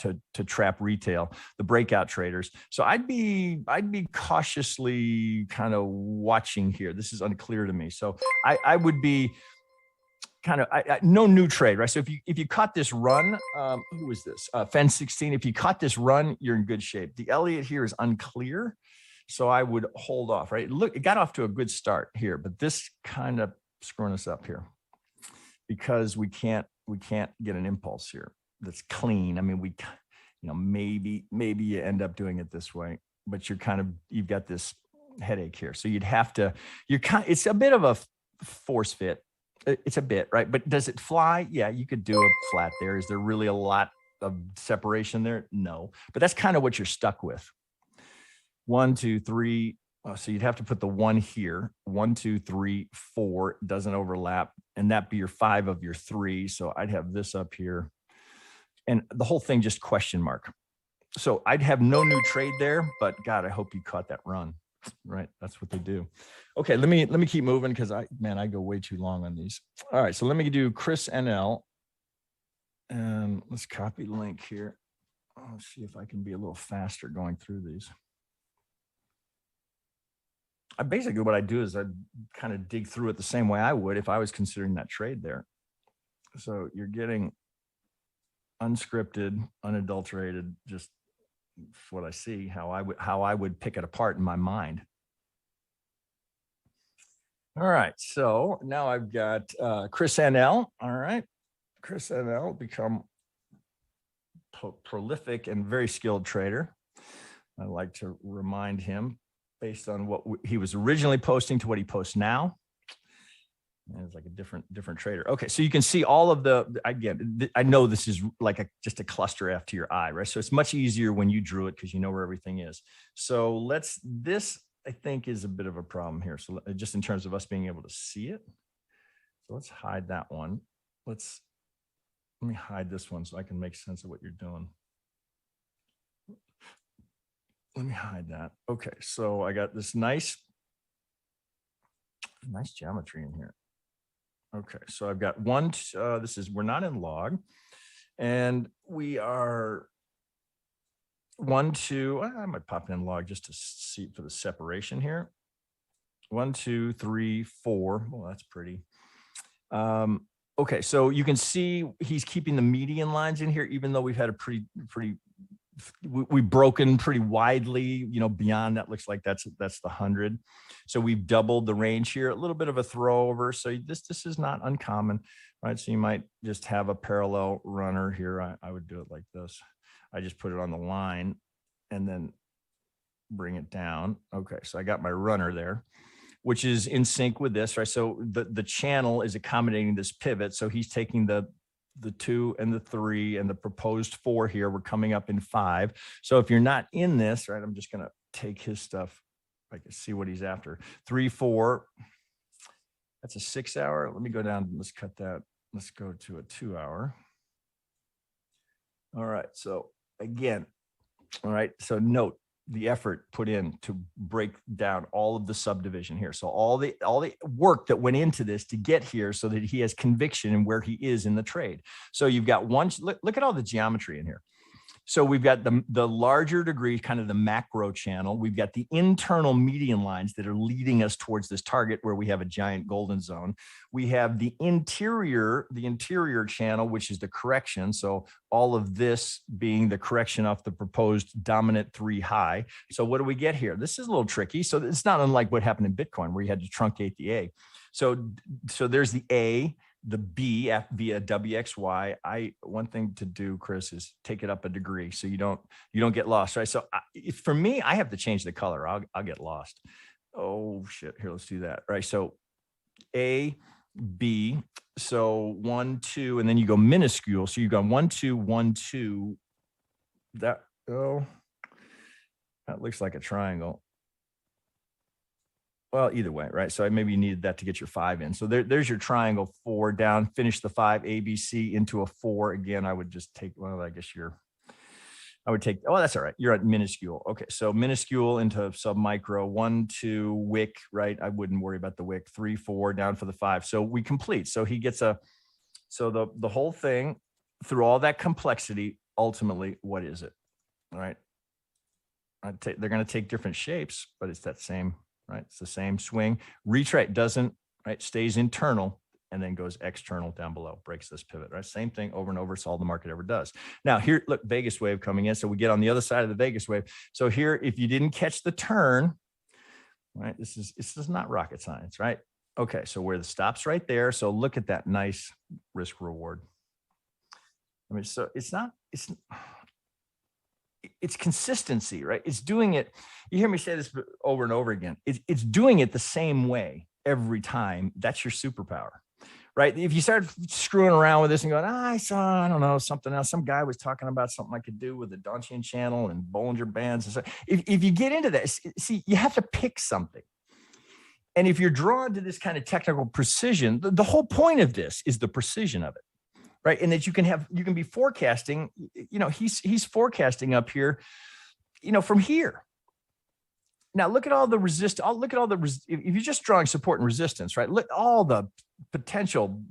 trap retail, the breakout traders. So I'd be cautiously kind of watching here. This is unclear to me. So I would be kind of no new trade, right? So if you caught this run, who was this? Fen 16. If you caught this run, you're in good shape. The Elliott here is unclear, so I would hold off, right? Look, it got off to a good start here, but this kind of screwing us up here because we can't get an impulse here that's clean. I mean, maybe you end up doing it this way, but you've got this headache here. So you'd have to, it's a bit of a force fit. It's a bit, right? But does it fly? Yeah, you could do a flat there. Is there really a lot of separation there? No, but that's kind of what you're stuck with. 1, 2, 3. So you'd have to put the 1 here. 1, 2, 3, 4 doesn't overlap, and that'd be your 5 of your 3. So I'd have this up here, and the whole thing just question mark. So I'd have no new trade there, but God, I hope you caught that run. Right, that's what they do. Okay, let me keep moving because I go way too long on these. All right, so let me do Chris NL, and let's copy the link here. let's see if I can be a little faster going through these. Basically what I do is I kind of dig through it the same way I would if I was considering that trade there. So you're getting unscripted, unadulterated, just what I see, how I would pick it apart in my mind. All right, so now I've got Chris NL. All right, Chris NL become prolific and very skilled trader. I like to remind him based on what he was originally posting to what he posts now. And it's like a different trader. Okay, so you can see all of again, I know this is like just a cluster F to your eye, right? So it's much easier when you drew it because you know where everything is. So this I think is a bit of a problem here. So just in terms of us being able to see it. So let's hide that one. Let me hide this one so I can make sense of what you're doing. Let me hide that. Okay, so I got this nice geometry in here. Okay, so I've got one, we're not in log, and we are 1, 2, I might pop in log just to see for the separation here. 1, 2, 3, 4, well, that's pretty. Okay, so you can see he's keeping the median lines in here, even though we've had a we've broken pretty widely, you know, beyond that. Looks like that's the 100. So we've doubled the range here, a little bit of a throwover. So this is not uncommon, right? So you might just have a parallel runner here. I would do it like this. I just put it on the line and then bring it down. Okay, so I got my runner there, which is in sync with this, right? So the channel is accommodating this pivot. So he's taking the 2 and the 3 and the proposed 4 here. We're coming up in 5. So if you're not in this, right, I'm just going to take his stuff. I can see what he's after. 3, 4. That's a 6 hour. Let me go down. Let's cut that. Let's go to a 2 hour. All right. So again, all right. So note the effort put in to break down all of the subdivision here. So all the work that went into this to get here so that he has conviction in where he is in the trade. So you've got one, look at all the geometry in here. So we've got the larger degree, kind of the macro channel. We've got the internal median lines that are leading us towards this target where we have a giant golden zone. We have the interior channel, which is the correction. So all of this being the correction off the proposed dominant 3 high. So what do we get here? This is a little tricky. So it's not unlike what happened in Bitcoin where you had to truncate the A. So there's the A, the B via WXY. One thing to do, Chris, is take it up a degree so you don't get lost, right? So for me, I have to change the color. I'll get lost. Oh shit! Here, let's do that. Right. So A, B. So 1, 2, and then you go minuscule. So you go 1, 2, 1, 2. That looks like a triangle. Well, either way, right? So maybe you needed that to get your 5 in. So there's your triangle 4 down, finish the 5 ABC into a 4. Again, I would just take, well, I guess I would take, oh, that's all right. You're at minuscule. Okay. So minuscule into submicro, 1, 2 wick, right? I wouldn't worry about the wick. 3, 4 down for the 5. So we complete. So he gets so the whole thing through all that complexity, ultimately, what is it? All right. They're going to take different shapes, but it's that same, right? It's the same swing. Retrace doesn't, right? Stays internal and then goes external down below, breaks this pivot, right? Same thing over and over. It's all the market ever does. Now here, look, Vegas wave coming in. So we get on the other side of the Vegas wave. So here, if you didn't catch the turn, right? This is not rocket science, right? Okay. So where the stop's right there. So look at that nice risk reward. I mean, so it's consistency, right? It's doing it. You hear me say this over and over again. It's doing it the same way every time. That's your superpower, right? If you start screwing around with this and going, I saw, I don't know, something else. Some guy was talking about something I could do with the Donchian channel and Bollinger Bands and stuff. If you get into this, see, you have to pick something. And if you're drawn to this kind of technical precision, the whole point of this is the precision of it. Right. And that you can be forecasting, you know, he's forecasting up here, you know, from here. Now look at all the resist. If you're just drawing support and resistance, right? Look all the potential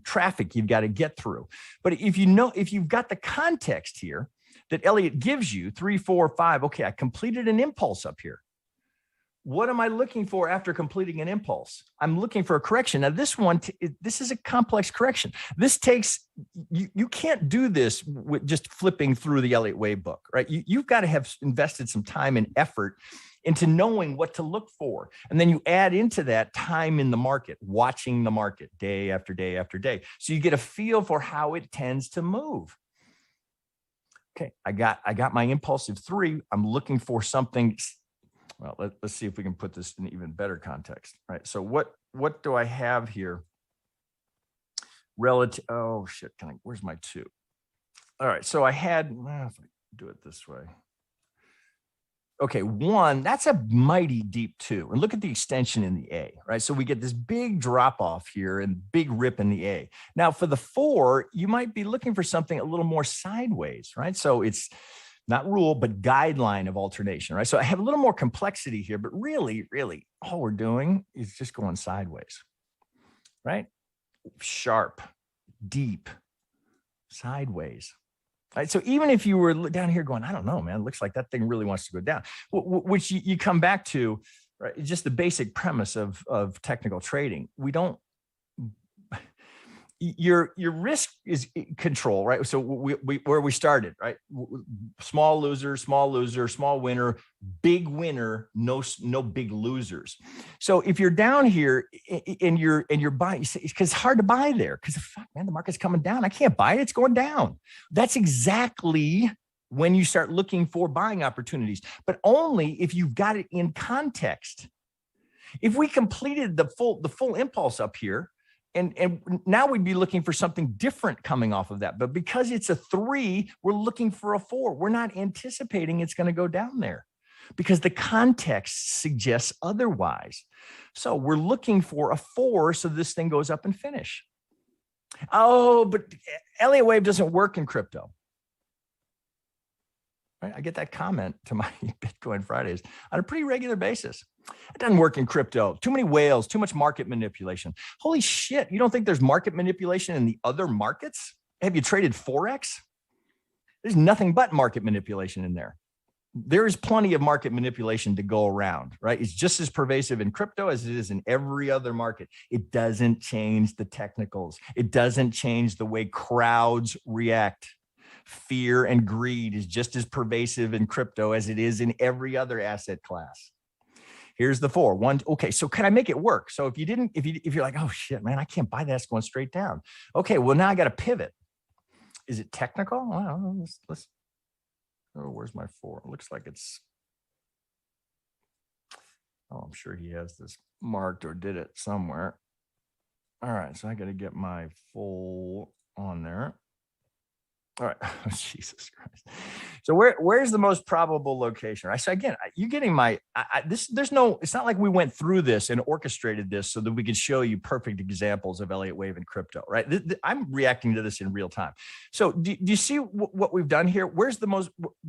traffic you've got to get through. But if you've got the context here, that Elliott gives you, 3, 4, 5. Okay, I completed an impulse up here. What am I looking for after completing an impulse? I'm looking for a correction. Now, this is a complex correction. This takes, you can't do this with just flipping through the Elliott Wave book, right? You've got to have invested some time and effort into knowing what to look for. And then you add into that time in the market, watching the market day after day after day. So you get a feel for how it tends to move. Okay, I got my impulsive 3. I'm looking for something. Well, let's see if we can put this in even better context, right? So what do I have here? Relative, oh shit, where's my 2? All right, so I had, well, if I do it this way. Okay, 1, that's a mighty deep 2. And look at the extension in the A, right? So we get this big drop off here and big rip in the A. Now for the 4, you might be looking for something a little more sideways, right? So it's not rule, but guideline of alternation, right? So I have a little more complexity here, but really, all we're doing is just going sideways, right? Sharp, deep, sideways. Right? So even if you were down here going, I don't know, man, it looks like that thing really wants to go down, which you come back to, right? Just the basic premise of technical trading. We don't, your risk is control, right? So where we started, right? Small loser, small winner, big winner, no big losers. So if you're down here and you're buying, because it's hard to buy there because fuck, man, the market's coming down. I can't buy it. It's going down. That's exactly when you start looking for buying opportunities, but only if you've got it in context. If we completed the full impulse up here, and now we'd be looking for something different coming off of that. But because it's a 3, we're looking for a 4. We're not anticipating it's going to go down there because the context suggests otherwise. So we're looking for a 4 so this thing goes up and finish. Oh, but Elliott Wave doesn't work in crypto. Right? I get that comment to my Bitcoin Fridays on a pretty regular basis. It doesn't work in crypto. Too many whales, too much market manipulation. Holy shit. You don't think there's market manipulation in the other markets? Have you traded Forex? There's nothing but market manipulation in there. There is plenty of market manipulation to go around, right? It's just as pervasive in crypto as it is in every other market. It doesn't change the technicals. It doesn't change the way crowds react. Fear and greed is just as pervasive in crypto as it is in every other asset class. Here's the 4. 1. Okay, so can I make it work? So if you're like, oh shit, man, I can't buy that. It's going straight down. Okay, well now I got to pivot. Is it technical? Well, let's. Oh, where's my 4? It looks like it's. Oh, I'm sure he has this marked or did it somewhere. All right, so I got to get my full on there. All right, oh, Jesus Christ. So where's the most probable location? Right. So again, you getting my there's no. It's not like we went through this and orchestrated this so that we could show you perfect examples of Elliott Wave and crypto. Right. I'm reacting to this in real time. So do you see what we've done here? Where's the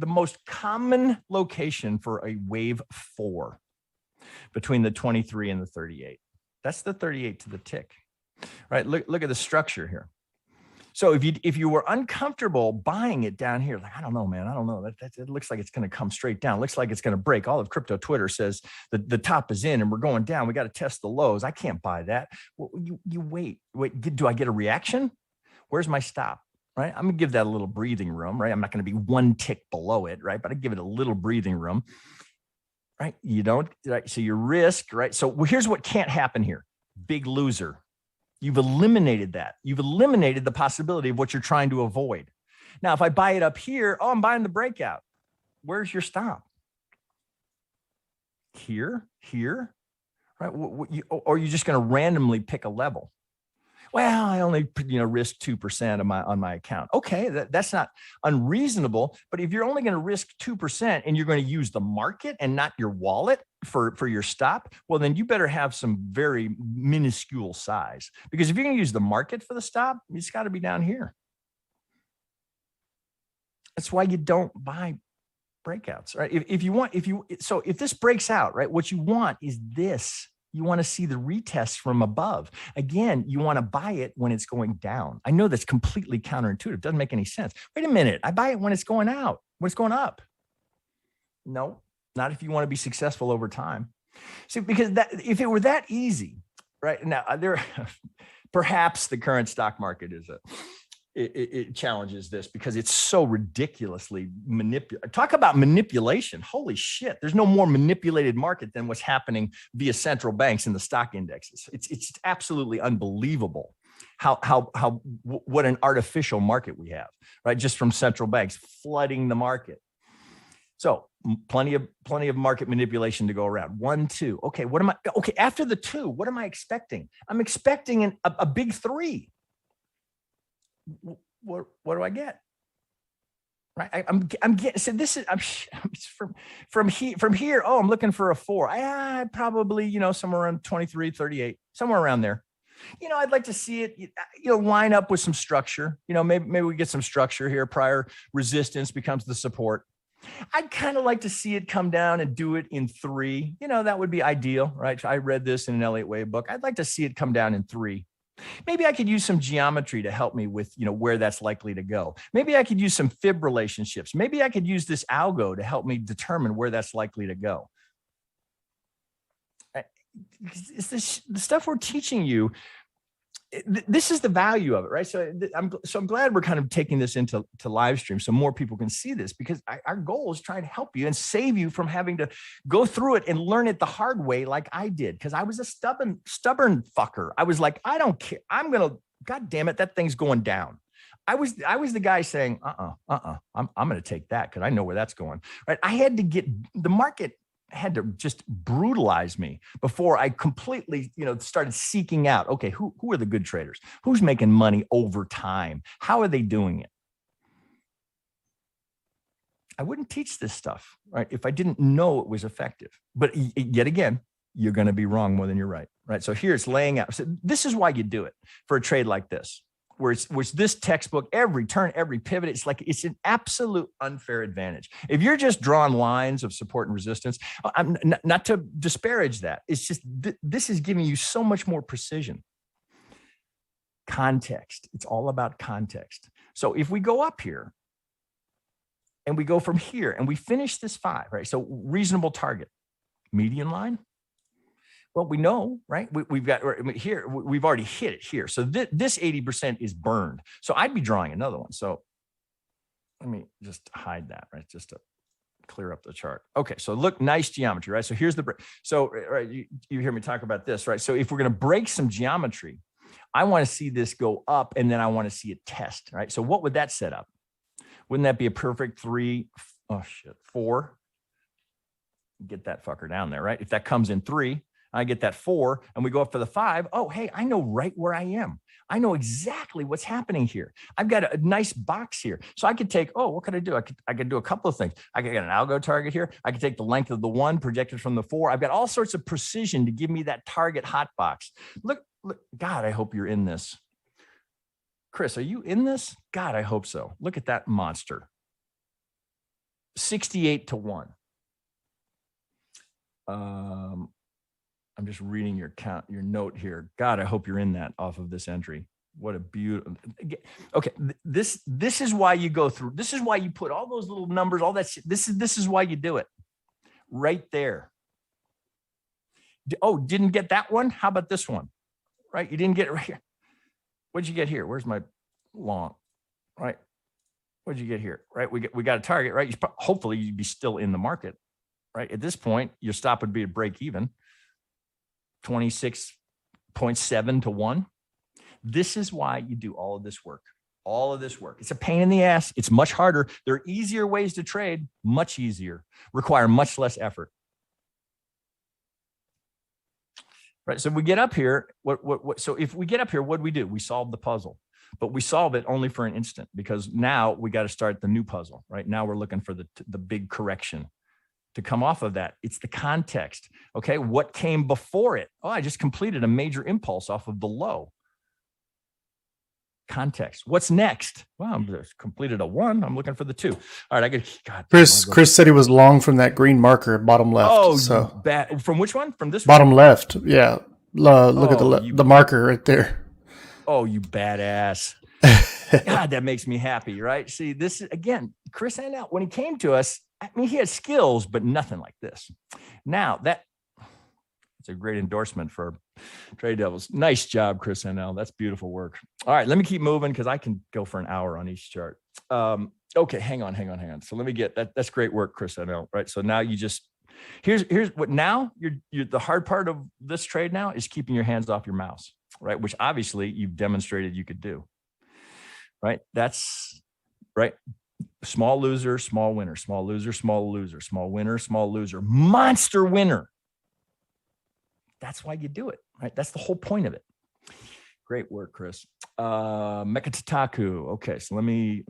most common location for a wave 4 between the 23 and the 38? That's the 38 to the tick. Right. Look at the structure here. So if you were uncomfortable buying it down here, like, I don't know, man, I don't know. It looks like it's going to come straight down. It looks like it's going to break. All of crypto Twitter says that the top is in and we're going down. We got to test the lows. I can't buy that. Well, you wait. Do I get a reaction? Where's my stop? Right. I'm going to give that a little breathing room. Right. I'm not going to be 1 tick below it. Right. But I give it a little breathing room. Right. You don't. Right. So your risk. Right. So here's what can't happen here. Big loser. You've eliminated that. You've eliminated the possibility of what you're trying to avoid. Now, if I buy it up here, oh, I'm buying the breakout. Where's your stop? Here, right? Or are you just going to randomly pick a level? Well, I only risk 2% on my account. Okay, that's not unreasonable. But if you're only going to risk 2% and you're going to use the market and not your wallet for your stop, well, then you better have some very minuscule size. Because if you're going to use the market for the stop, it's got to be down here. That's why you don't buy breakouts, right? If this breaks out, right, what you want is this. You want to see the retest from above. Again, you want to buy it when it's going down. I know that's completely counterintuitive. Doesn't make any sense. Wait a minute. I buy it when it's going out. when it's going up. No, not if you want to be successful over time. See, because if it were that easy, right now, perhaps the current stock market it challenges this because it's so ridiculously manipulated. Talk about manipulation. Holy shit. There's no more manipulated market than what's happening via central banks in the stock indexes. It's absolutely unbelievable what an artificial market we have, right? Just from central banks flooding the market. So plenty of market manipulation to go around. 1, 2. Okay. Okay. After the 2, what am I expecting? I'm expecting a big 3. What do I get? Right. I'm getting, so this is, I'm from here. Oh, I'm looking for a 4. I probably, somewhere around 23, 38, somewhere around there. I'd like to see it, line up with some structure. Maybe we get some structure here. Prior resistance becomes the support. I'd kind of like to see it come down and do it in 3. That would be ideal, right? I read this in an Elliott Wave book. I'd like to see it come down in 3. Maybe I could use some geometry to help me with, where that's likely to go. Maybe I could use some fib relationships. Maybe I could use this algo to help me determine where that's likely to go. It's the stuff we're teaching you. This is the value of it, right? So I'm glad we're kind of taking this into live stream so more people can see this, because our goal is trying to help you and save you from having to go through it and learn it the hard way like I did, because I was a stubborn fucker. I was like, I don't care. God damn it, that thing's going down. I was the guy saying, I'm going to take that because I know where that's going, right? I had to get the market had to just brutalize me before I completely, started seeking out, okay, who are the good traders? Who's making money over time? How are they doing it? I wouldn't teach this stuff, right, if I didn't know it was effective. But yet again, you're going to be wrong more than you're right, right? So here it's laying out. So this is why you do it for a trade like this, where it's this textbook, every turn, every pivot. It's an absolute unfair advantage. If you're just drawing lines of support and resistance, I'm not to disparage that. It's just, this is giving you so much more precision. Context. It's all about context. So if we go up here and we go from here and we finish this 5, right? So reasonable target, median line. Well, we know, right? We've got here, we've already hit it here. So this 80% is burned. So I'd be drawing another one. So let me just hide that, right? Just to clear up the chart. Okay. So look, nice geometry, right? So here's the break. So right, you hear me talk about this, right? So if we're going to break some geometry, I want to see this go up and then I want to see it test, right? So what would that set up? Wouldn't that be a perfect 3? Oh shit, 4. Get that fucker down there, right? If that comes in 3, I get that 4 and we go up for the 5. Oh, hey, I know right where I am. I know exactly what's happening here. I've got a nice box here. So I could take, what could I do? I could do a couple of things. I could get an algo target here. I could take the length of the 1 projected from the 4. I've got all sorts of precision to give me that target hot box. Look, God, I hope you're in this. Chris, are you in this? God, I hope so. Look at that monster. 68 to 1. I'm just reading your note here. God, I hope you're in that off of this entry. What a beautiful. Okay, this is why you go through. This is why you put all those little numbers, all that shit. This is why you do it. Right there. Oh, didn't get that one? How about this one? Right, you didn't get it right here. What'd you get here? Where's my long? Right, what'd you get here? Right, we got a target. Right, hopefully you'd be still in the market. Right, at this point, your stop would be at break even. 26.7 to 1. This is why you do all of this work. All of this work. It's a pain in the ass. It's much harder. There are easier ways to trade, much easier, require much less effort. Right. So we get up here. So if we get up here, what do? We solve the puzzle, but we solve it only for an instant, because now we got to start the new puzzle. Right now we're looking for the big correction to come off of that. It's the context. Okay. What came before it? Oh, I just completed a major impulse off of the low. Context. What's next? Well, I'm just completed a 1. I'm looking for the 2. All right. Chris said he was long from that green marker, bottom left. Oh, so bad. From which one? From this bottom one? Left. Yeah. Look at the marker right there. Oh, you badass. God, that makes me happy, right? See, this is, again, Chris Annell, when he came to us, I mean, he had skills, but nothing like this. Now, it's a great endorsement for Trade Devils. Nice job, Chris Annell. That's beautiful work. All right, let me keep moving because I can go for an hour on each chart. Okay, hang on. So let me get that. That's great work, Chris Annell, right? So now you just, here's what now you're the hard part of this trade now is keeping your hands off your mouse, right? Which obviously you've demonstrated you could do. Right? That's right. Small loser, small winner, small loser, small loser, small winner, small loser, monster winner. That's why you do it, right? That's the whole point of it. Great work, Chris. Mekatataku. Okay, so let me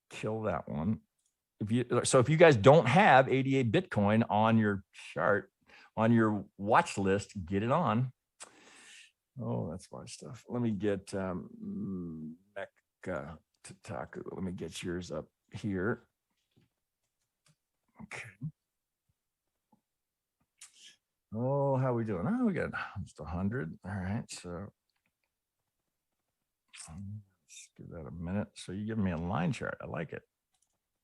kill that one. If you guys don't have 88 Bitcoin on your chart, on your watch list, get it on. Oh, that's my stuff. Let me get Taku. Let me get yours up here. Okay. Oh, how are we doing? Oh, we got just 100. All right. So let's give that a minute. So you're giving me a line chart. I like it.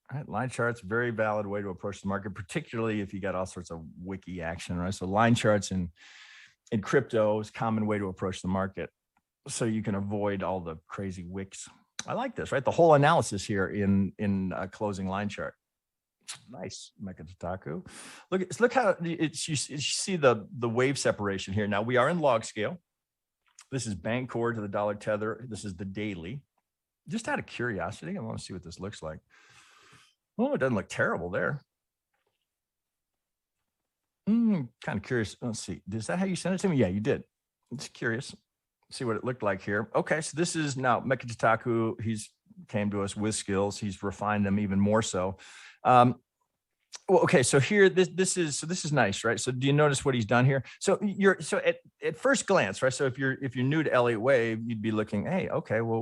All right. Line charts, very valid way to approach the market, particularly if you got all sorts of wiki action, right? So line charts in crypto is a common way to approach the market so you can avoid all the crazy wicks. I like this, right? The whole analysis here in a closing line chart. Nice, Mekatataku. Look how it's you see the wave separation here. Now we are in log scale. This is bank core to the dollar tether. This is the daily. Just out of curiosity, I want to see what this looks like. Oh, it doesn't look terrible there. Kind of curious. Let's see. Is that how you sent it to me? Yeah, you did. Just curious. See what it looked like here. Okay, so this is now Mekatataku. He's came to us with skills. He's refined them even more so. Well, okay, so here this is nice, right? So do you notice what he's done here? So at first glance, right? So if you're new to Elliott Wave, you'd be looking, hey, okay, well,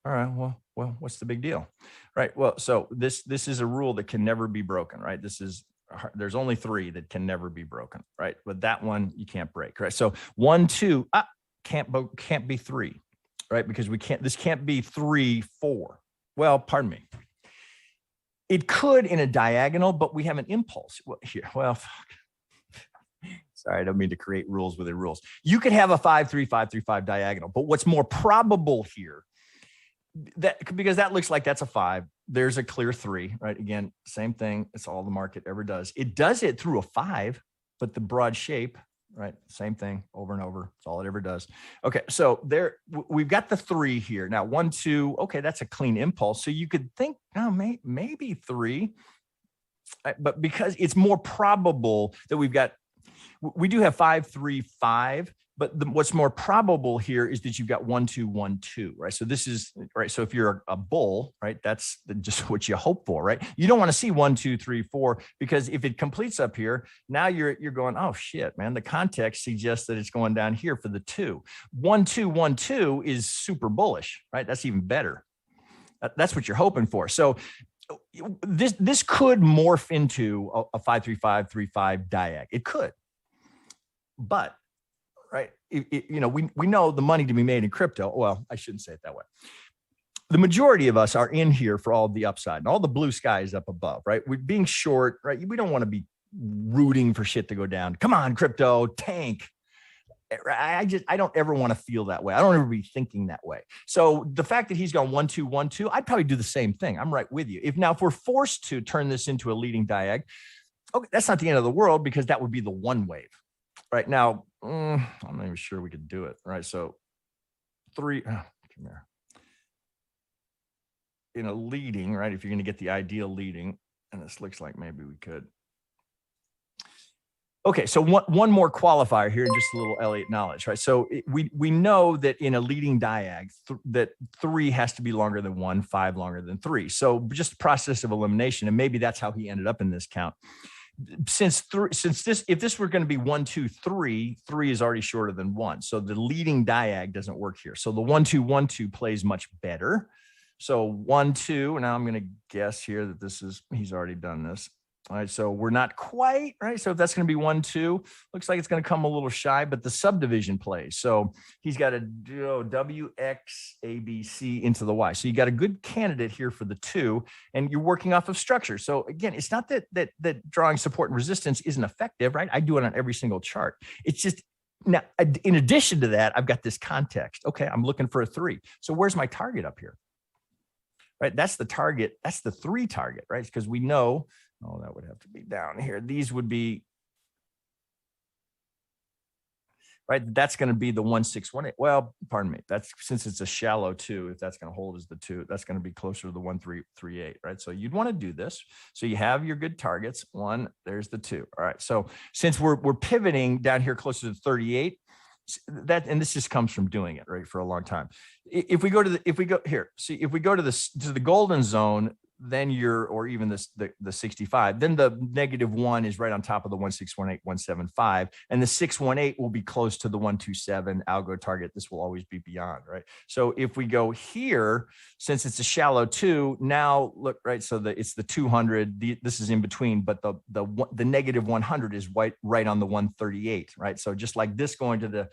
all right, well, what's the big deal, right? Well, so this is a rule that can never be broken, right? There's only 3 that can never be broken, right? But that one you can't break, right? So 1, 2 can't be 3, right? Because this can't be 3, 4. Well, pardon me. It could in a diagonal, but we have an impulse here. Well, sorry, I don't mean to create rules within rules. You could have a 5, 3, 5, 3, 5 diagonal, but what's more probable here, because that looks like that's a 5, there's a clear 3, right? Again, same thing. It's all the market ever does. It does it through a 5, but the broad shape, right? Same thing over and over. It's all it ever does. Okay. So we've got the 3 here. Now 1, 2, okay. That's a clean impulse. So you could think, oh, maybe 3, but because it's more probable that we do have 5, 3, 5, but what's more probable here is that you've got 1, 2, 1, 2, right? So this is right. So if you're a bull, right, that's just what you hope for, right? You don't want to see 1, 2, 3, 4, because if it completes up here, now you're going, oh shit, man. The context suggests that it's going down here for the 2. 1, 2, 1, 2 is super bullish, right? That's even better. That's what you're hoping for. So this could morph into a 5, 3, 5, 3, 5 diag. It could, but right. We know the money to be made in crypto. Well, I shouldn't say it that way. The majority of us are in here for all the upside and all the blue skies up above, right? We're being short, right? We don't want to be rooting for shit to go down. Come on, crypto, tank. I don't ever want to feel that way. I don't ever be thinking that way. So the fact that he's gone 1, 2, 1, 2, I'd probably do the same thing. I'm right with you. If we're forced to turn this into a leading diag, okay, that's not the end of the world, because that would be the one wave. Right now, I'm not even sure we could do it. Right. So 3, come here. In a leading, right? If you're going to get the ideal leading, and this looks like maybe we could. Okay. So one more qualifier here, and just a little Elliott knowledge, right? So we know that in a leading diag, that 3 has to be longer than 1, 5 longer than 3. So just process of elimination. And maybe that's how he ended up in this count. If this were going to be 1, 2, 3, 3 is already shorter than 1. So the leading diag doesn't work here. So the 1, 2, 1, 2 plays much better. So 1, 2, now I'm going to guess here that he's already done this. All right, so we're not quite, right? So if that's going to be 1, 2, looks like it's going to come a little shy, but the subdivision plays. So he's got to do W, X, A, B, C into the Y. So you got a good candidate here for the 2, and you're working off of structure. So again, it's not that drawing support and resistance isn't effective, right? I do it on every single chart. It's just, now, in addition to that, I've got this context. Okay, I'm looking for a 3. So where's my target up here? Right, that's the target. That's the 3 target, right? Because we know, oh, that would have to be down here. These would be, right? That's going to be the 1618. Well, pardon me. That's, since it's a shallow 2, if that's going to hold as the 2, that's going to be closer to the 1338, right? So you'd want to do this. So you have your good targets. 1, there's the 2. All right. So since we're pivoting down here closer to 38, that, and this just comes from doing it, right, for a long time. If we go to the, if we go here, see, if we go to the golden zone, then you're, or even the 65, then the -1 is right on top of the 1618, 175, and the 618 will be close to the 127 algo target. This will always be beyond, right? So if we go here, since it's a shallow 2, now look, right, so it's the 200, this is in between, but the -100 is right on the 138, right? So just like this going to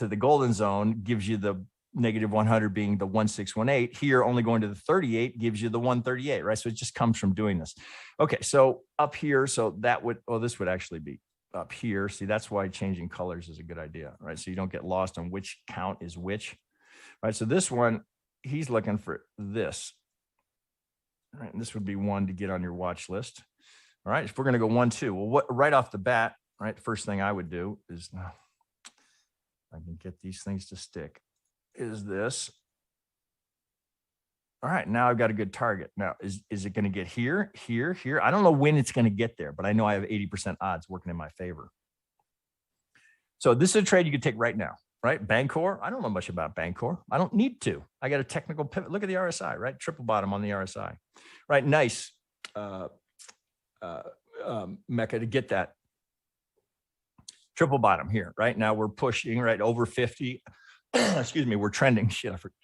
the golden zone gives you the -100 being the 1618, here only going to the 38 gives you the 138, right? So it just comes from doing this. Okay, so up here, so that would, oh, this would actually be up here. See, that's why changing colors is a good idea, right? So you don't get lost on which count is which, right? So this one, he's looking for this, right? And this would be 1 to get on your watch list. All right, if we're going to go 1, 2, well, what, right off the bat, right, the first thing I would do is, I can get these things to stick, is this. All right, now I've got a good target. Now, is it going to get here, here, here? I don't know when it's going to get there, but I know I have 80% odds working in my favor. So this is a trade you could take right now, right? Bancor, I don't know much about Bancor. I don't need to. I got a technical pivot. Look at the RSI, right? Triple bottom on the RSI, right? Nice, Mecca, to get that triple bottom here, right? Now we're pushing right over 50. Excuse me, we're trending. Shit, I forgot.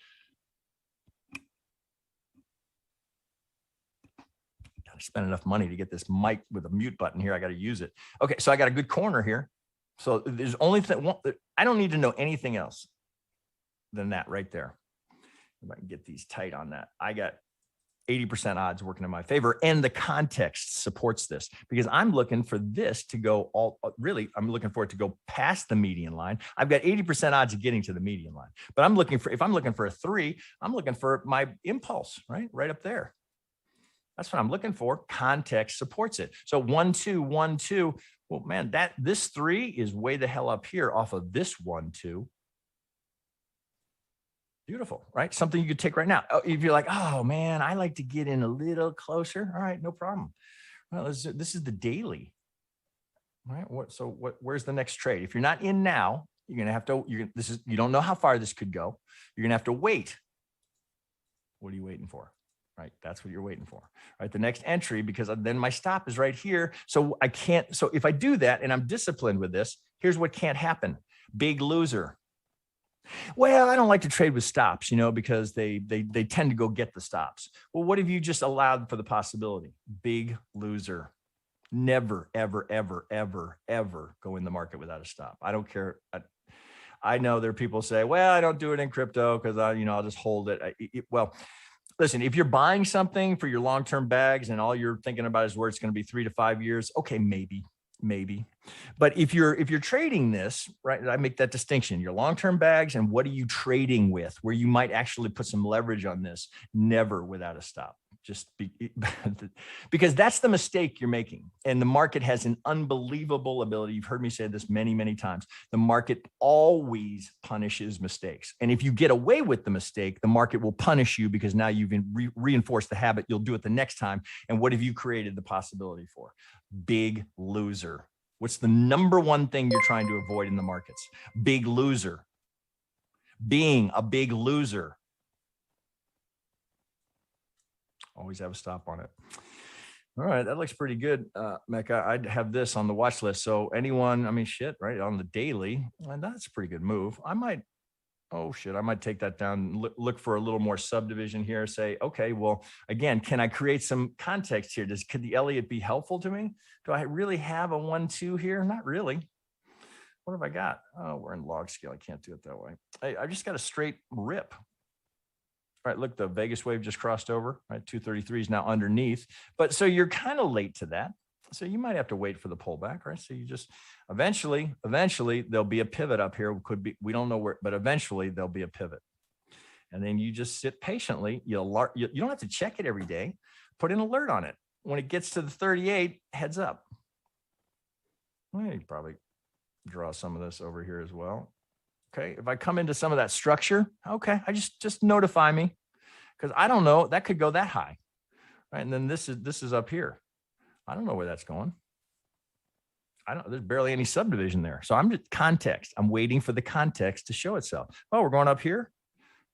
Gotta spend enough money to get this mic with a mute button here. I got to use it. Okay, so I got a good corner here. So there's only thing, I don't need to know anything else than that right there. If I can get these tight on that, I got 80% odds working in my favor, and the context supports this because I'm looking for this to go really, I'm looking for it to go past the median line. I've got 80% odds of getting to the median line, but I'm looking for, if I'm looking for a 3, I'm looking for my impulse, right up there. That's what I'm looking for. Context supports it. So 1, 2, 1, 2. Well, man, this 3 is way the hell up here off of this 1, 2. Beautiful, right? Something you could take right now. If you're like, oh man, I like to get in a little closer. All right, no problem. Well, this is the daily, right? Where's the next trade? If you're not in now, you're gonna have to. You don't know how far this could go. You're gonna have to wait. What are you waiting for? Right, that's what you're waiting for. Right, the next entry, because then my stop is right here. So I can't. So if I do that and I'm disciplined with this, here's what can't happen. Big loser. Well, I don't like to trade with stops, because they tend to go get the stops. Well, what have you just allowed for the possibility? Big loser. Never, ever, ever, ever, ever go in the market without a stop. I don't care. I know there are people say, well, I don't do it in crypto because I'll just hold it. Well, listen, if you're buying something for your long-term bags and all you're thinking about is where it's going to be 3 to 5 years, okay, maybe. But if you're trading this, right, I make that distinction, your long-term bags and what are you trading with, where you might actually put some leverage on this, never without a stop. Because that's the mistake you're making. And the market has an unbelievable ability. You've heard me say this many, many times. The market always punishes mistakes. And if you get away with the mistake, the market will punish you because now you've reinforced the habit. You'll do it the next time. And what have you created the possibility for? Big loser. What's the number one thing you're trying to avoid in the markets? Big loser. Being a big loser. Always have a stop on it. All right, that looks pretty good, Mecca. I'd have this on the watch list. So anyone, right, on the daily, and that's a pretty good move. oh shit, I might take that down, look for a little more subdivision here, say, okay, well, again, can I create some context here? Could the Elliott be helpful to me? Do I really have a 1, 2 here? Not really. What have I got? Oh, we're in log scale. I can't do it that way. I just got a straight rip. All right, look, the Vegas wave just crossed over, right? 233 is now underneath, but so you're kind of late to that. So you might have to wait for the pullback, right? So you just eventually there'll be a pivot up here. Could be, we don't know where, but eventually there'll be a pivot. And then you just sit patiently. You don't have to check it every day. Put an alert on it. When it gets to the 38, heads up. Well, you probably draw some of this over here as well. Okay, if I come into some of that structure, okay, I just notify me, because I don't know, that could go that high, right? And then this is up here. I don't know where that's going. There's barely any subdivision there. So I'm just context. I'm waiting for the context to show itself. Oh, we're going up here,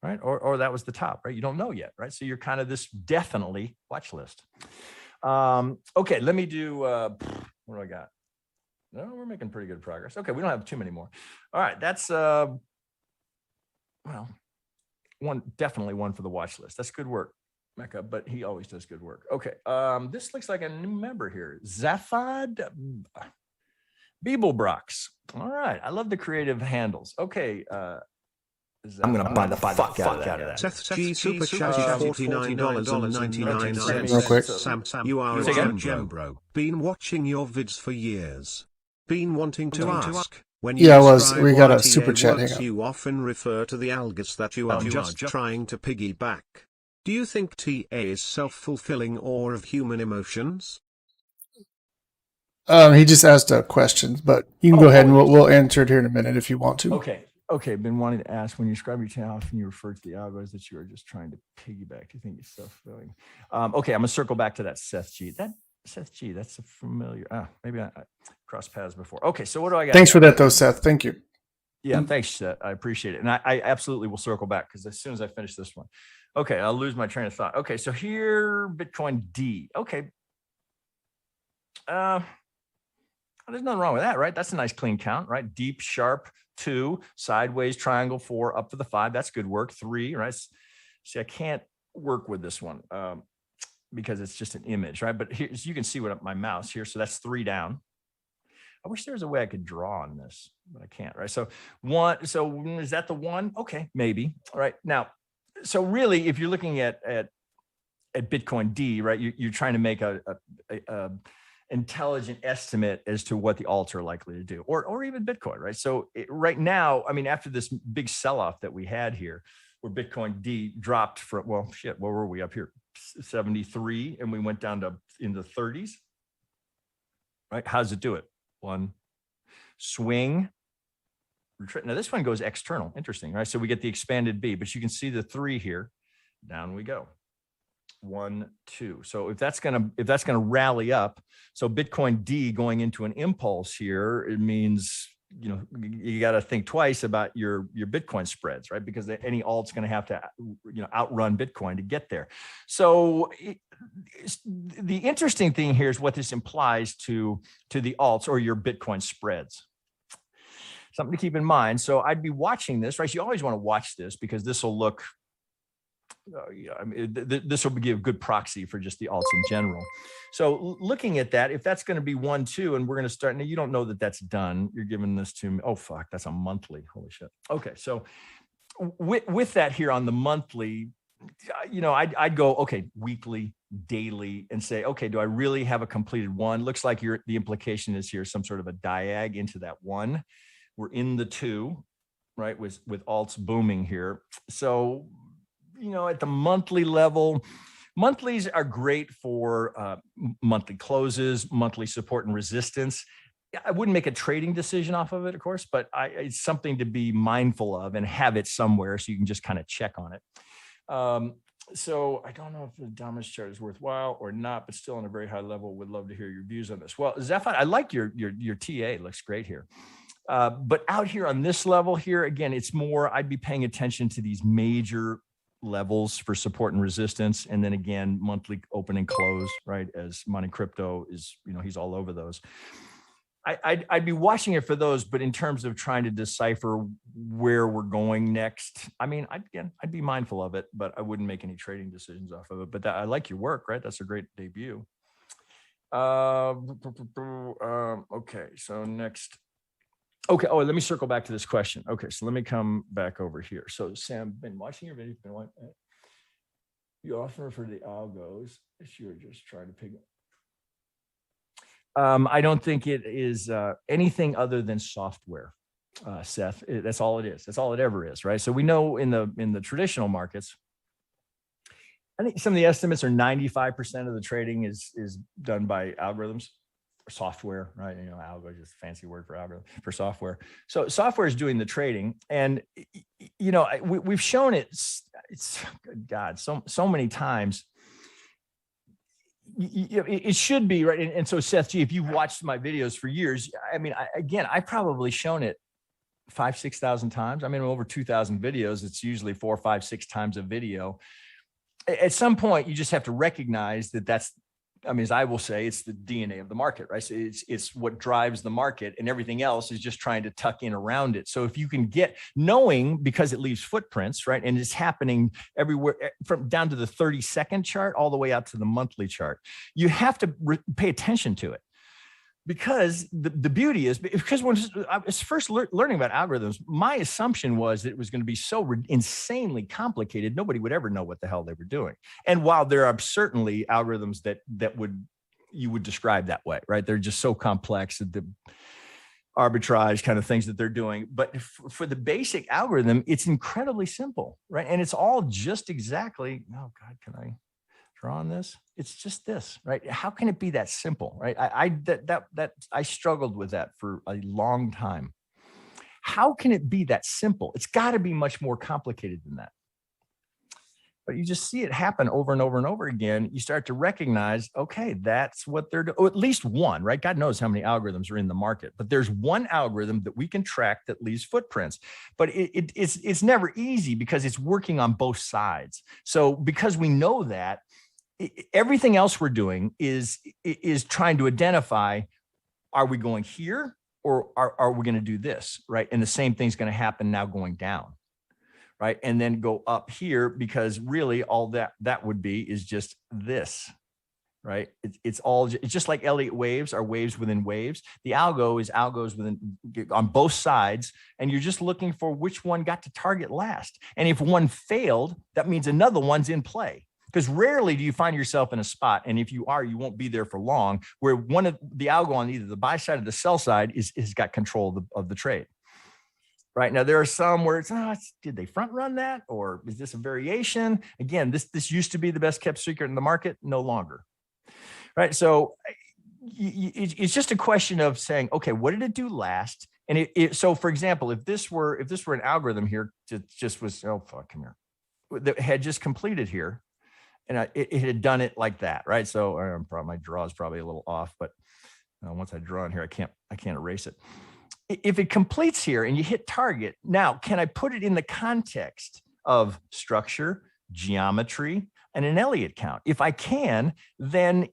right? Or that was the top, right? You don't know yet, right? So you're kind of this definitely watch list. Okay, let me do, what do I got? No, we're making pretty good progress. Okay, we don't have too many more. All right, that's, well, definitely one for the watch list. That's good work, Mecca, but he always does good work. Okay, this looks like a new member here. Zafad Bibelbrox. All right, I love the creative handles. Okay, I'm going to buy the fuck out of that. Seth G super chat $49.99. Real quick. Sam, you are a gem bro. Been watching your vids for years. Been wanting to ask. When you we got a super chat. Hang on. You often refer to the algos that you are just trying to piggyback. Do you think TA is self-fulfilling or of human emotions? He just asked a question, but you can go ahead and we'll answer it here in a minute if you want to. Okay. Been wanting to ask, when you describe your channel, often you refer to the algos that you are just trying to piggyback. Do you think it's self-fulfilling? Okay, I'm gonna circle back to that Seth G. Seth G, that's a familiar. Maybe I crossed paths before. Okay, so what do I got? Thanks for that, though, Seth. Thank you. Yeah, thanks, Seth. I appreciate it, and I absolutely will circle back, because as soon as I finish this one, okay, I'll lose my train of thought. Okay, so here, Bitcoin D. Okay, there's nothing wrong with that, right? That's a nice clean count, right? Deep, sharp 2, sideways triangle 4, up to the 5. That's good work. 3, right? See, I can't work with this one. Because it's just an image, right? But here, so you can see what my mouse here. So that's 3 down. I wish there was a way I could draw on this, but I can't, right? So 1, so is that the 1? Okay, maybe. All right. Now, so really, if you're looking at Bitcoin D, right, you're trying to make a intelligent estimate as to what the alts are likely to do, or even Bitcoin, right? So right now, I mean, after this big sell-off that we had here, where Bitcoin D dropped from, well, shit, where were we up here? 73, and we went down to in the 30s, right? How does it do it? 1 swing, retreat. Now this one goes external. Interesting, right? So we get the expanded B, but you can see the 3 here. Down we go. 1, 2. So if that's gonna rally up, so Bitcoin D going into an impulse here, it means, you know, you got to think twice about your Bitcoin spreads, right? Because any alt's going to have to, you know, outrun Bitcoin to get there. So the interesting thing here is what this implies to the alts or your Bitcoin spreads. Something to keep in mind. So I'd be watching this, right? You always want to watch this, because this will look, I mean, this will give good proxy for just the alts in general. So looking at that, if that's going to be 1, 2, and we're going to start, now you don't know that that's done. You're giving this to me. Oh, fuck, that's a monthly. Holy shit. Okay. So with that here on the monthly, you know, I'd go, okay, weekly, daily, and say, okay, do I really have a completed 1? Looks like the implication is here, some sort of a diag into that 1. We're in the 2, right? With alts booming here. So, you know, at the monthly level, monthlies are great for monthly closes, monthly support and resistance. I wouldn't make a trading decision off of it, of course, but it's something to be mindful of and have it somewhere so you can just kind of check on it. So I don't know if the dominance chart is worthwhile or not, but still on a very high level, would love to hear your views on this. Well, Zephyr, I like your TA, looks great here. But out here on this level here, again, it's more, I'd be paying attention to these major levels for support and resistance. And then again, monthly open and close, right? As Monte Crypto is, you know, he's all over those. I'd be watching it for those, but in terms of trying to decipher where we're going next, I mean, I'd be mindful of it, but I wouldn't make any trading decisions off of it. But I like your work, right? That's a great debut. Okay, so next. Okay. Oh, let me circle back to this question. Okay, so let me come back over here. So Sam, been watching your videos. You often refer to the algos as you're just trying to pick. I don't think it is anything other than software, Seth. That's all it is. That's all it ever is, right? So we know in the traditional markets, I think some of the estimates are 95% of the trading is done by algorithms or software, right? You know, algo is just a fancy word for algorithm for software. So software is doing the trading, and you know we've shown it. It's God so many times. It should be right. And so Seth G, if you've watched my videos for years, I mean, I've probably shown it 5,000-6,000 times. I mean, over 2,000 videos, it's usually 4, 5, 6 times a video. At some point, you just have to recognize that that's, I mean, as I will say, it's the DNA of the market, right? So it's what drives the market, and everything else is just trying to tuck in around it. So if you can get knowing, because it leaves footprints, right? And it's happening everywhere, from down to the 30-second chart all the way out to the monthly chart. You have to pay attention to it. Because the beauty is, because when I was first learning about algorithms, my assumption was that it was going to be so insanely complicated, nobody would ever know what the hell they were doing. And while there are certainly algorithms that you would describe that way, right? They're just so complex, the arbitrage kind of things that they're doing. But for the basic algorithm, it's incredibly simple, right? And it's all just exactly, oh God, can I draw on this? It's just this, right? How can it be that simple, right? I struggled with that for a long time. How can it be that simple? It's got to be much more complicated than that. But you just see it happen over and over and over again. You start to recognize, okay, that's what they're doing. Or at least one, right? God knows how many algorithms are in the market, but there's one algorithm that we can track that leaves footprints. But it's never easy because it's working on both sides. So because we know that, everything else we're doing is trying to identify, are we going here or are we going to do this, right? And the same thing's going to happen now going down, right? And then go up here, because really all that would be is just this, right? It's just like Elliott waves are waves within waves. The algo is algos within on both sides, and you're just looking for which one got to target last. And if one failed, that means another one's in play. Because rarely do you find yourself in a spot, and if you are, you won't be there for long, where one of the algo on either the buy side or the sell side has got control of the trade. Right now, there are some where did they front run that, or is this a variation? Again, this used to be the best kept secret in the market, no longer. Right, so it's just a question of saying, okay, what did it do last? And so, for example, if this were an algorithm here, just was come here, that had just completed here. And it had done it like that, right? So my draw is probably a little off, but once I draw in here, I can't erase it. If it completes here and you hit target, now can I put it in the context of structure, geometry, and an Elliott count? If I can, then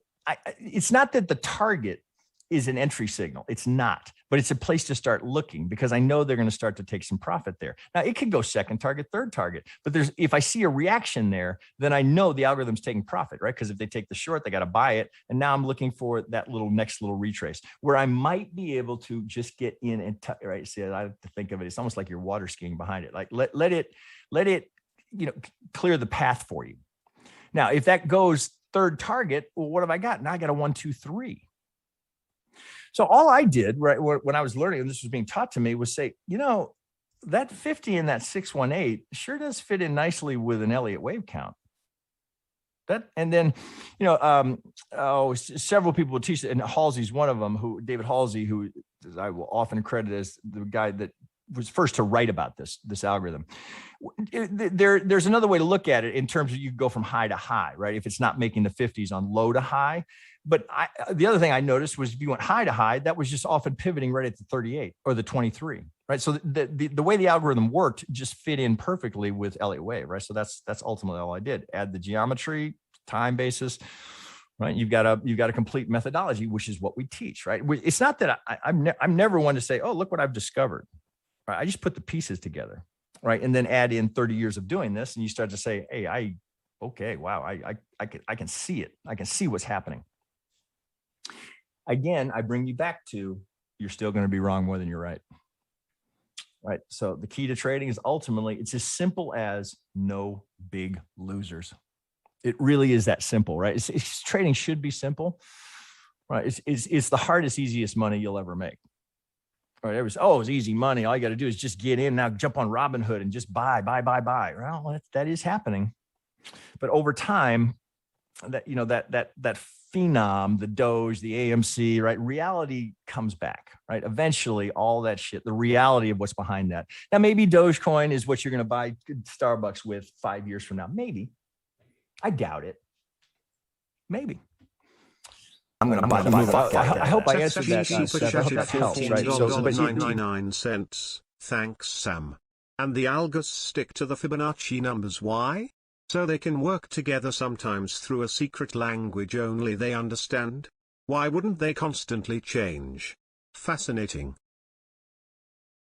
it's not that the target is an entry signal. It's not, but it's a place to start looking, because I know they're going to start to take some profit there. Now it could go second target, third target, but if I see a reaction there, then I know the algorithm's taking profit, right? Because if they take the short, they got to buy it. And now I'm looking for that next little retrace where I might be able to just get in and right. See, I have to think of it. It's almost like you're water skiing behind it. Like let it, clear the path for you. Now, if that goes third target, well, what have I got? Now I got a 1, 2, 3. So all I did, right, when I was learning, and this was being taught to me, was say, that 50 and that 618 sure does fit in nicely with an Elliott wave count. And then, several people will teach it, and Halsey's one of them. David Halsey, who I will often credit as the guy that was first to write about this algorithm. There's another way to look at it in terms of you go from high to high, right? If it's not making the 50s on low to high. But the other thing I noticed was if you went high to high, that was just often pivoting right at the 38 or the 23, right? So the way the algorithm worked just fit in perfectly with Elliott wave, right? So that's ultimately all I did. Add the geometry, time basis, right? You've got a complete methodology, which is what we teach, right? It's not that I'm never one to say, oh, look what I've discovered. Right? I just put the pieces together, right? And then add in 30 years of doing this, and you start to say, hey, okay, wow, I can see it. I can see what's happening. Again, I bring you back to, you're still going to be wrong more than you're right. Right. So the key to trading is ultimately, it's as simple as no big losers. It really is that simple, right? Trading should be simple, right? It's the hardest, easiest money you'll ever make. Right. It's easy money. All you got to do is just get in now, jump on Robinhood and just buy. Well, that is happening. But over time, that phenom, the Doge, the AMC, right? Reality comes back, right? Eventually, all that shit, the reality of what's behind that. Now, maybe Dogecoin is what you're going to buy Starbucks with 5 years from now. Maybe. I doubt it. Maybe. I'm going to buy the move. I hope I answered that. Seth. I hope that helps, right? So, but 99 cents. Thanks, Sam. And the algos stick to the Fibonacci numbers. Why? So they can work together, sometimes through a secret language only they understand. Why wouldn't they constantly change? Fascinating.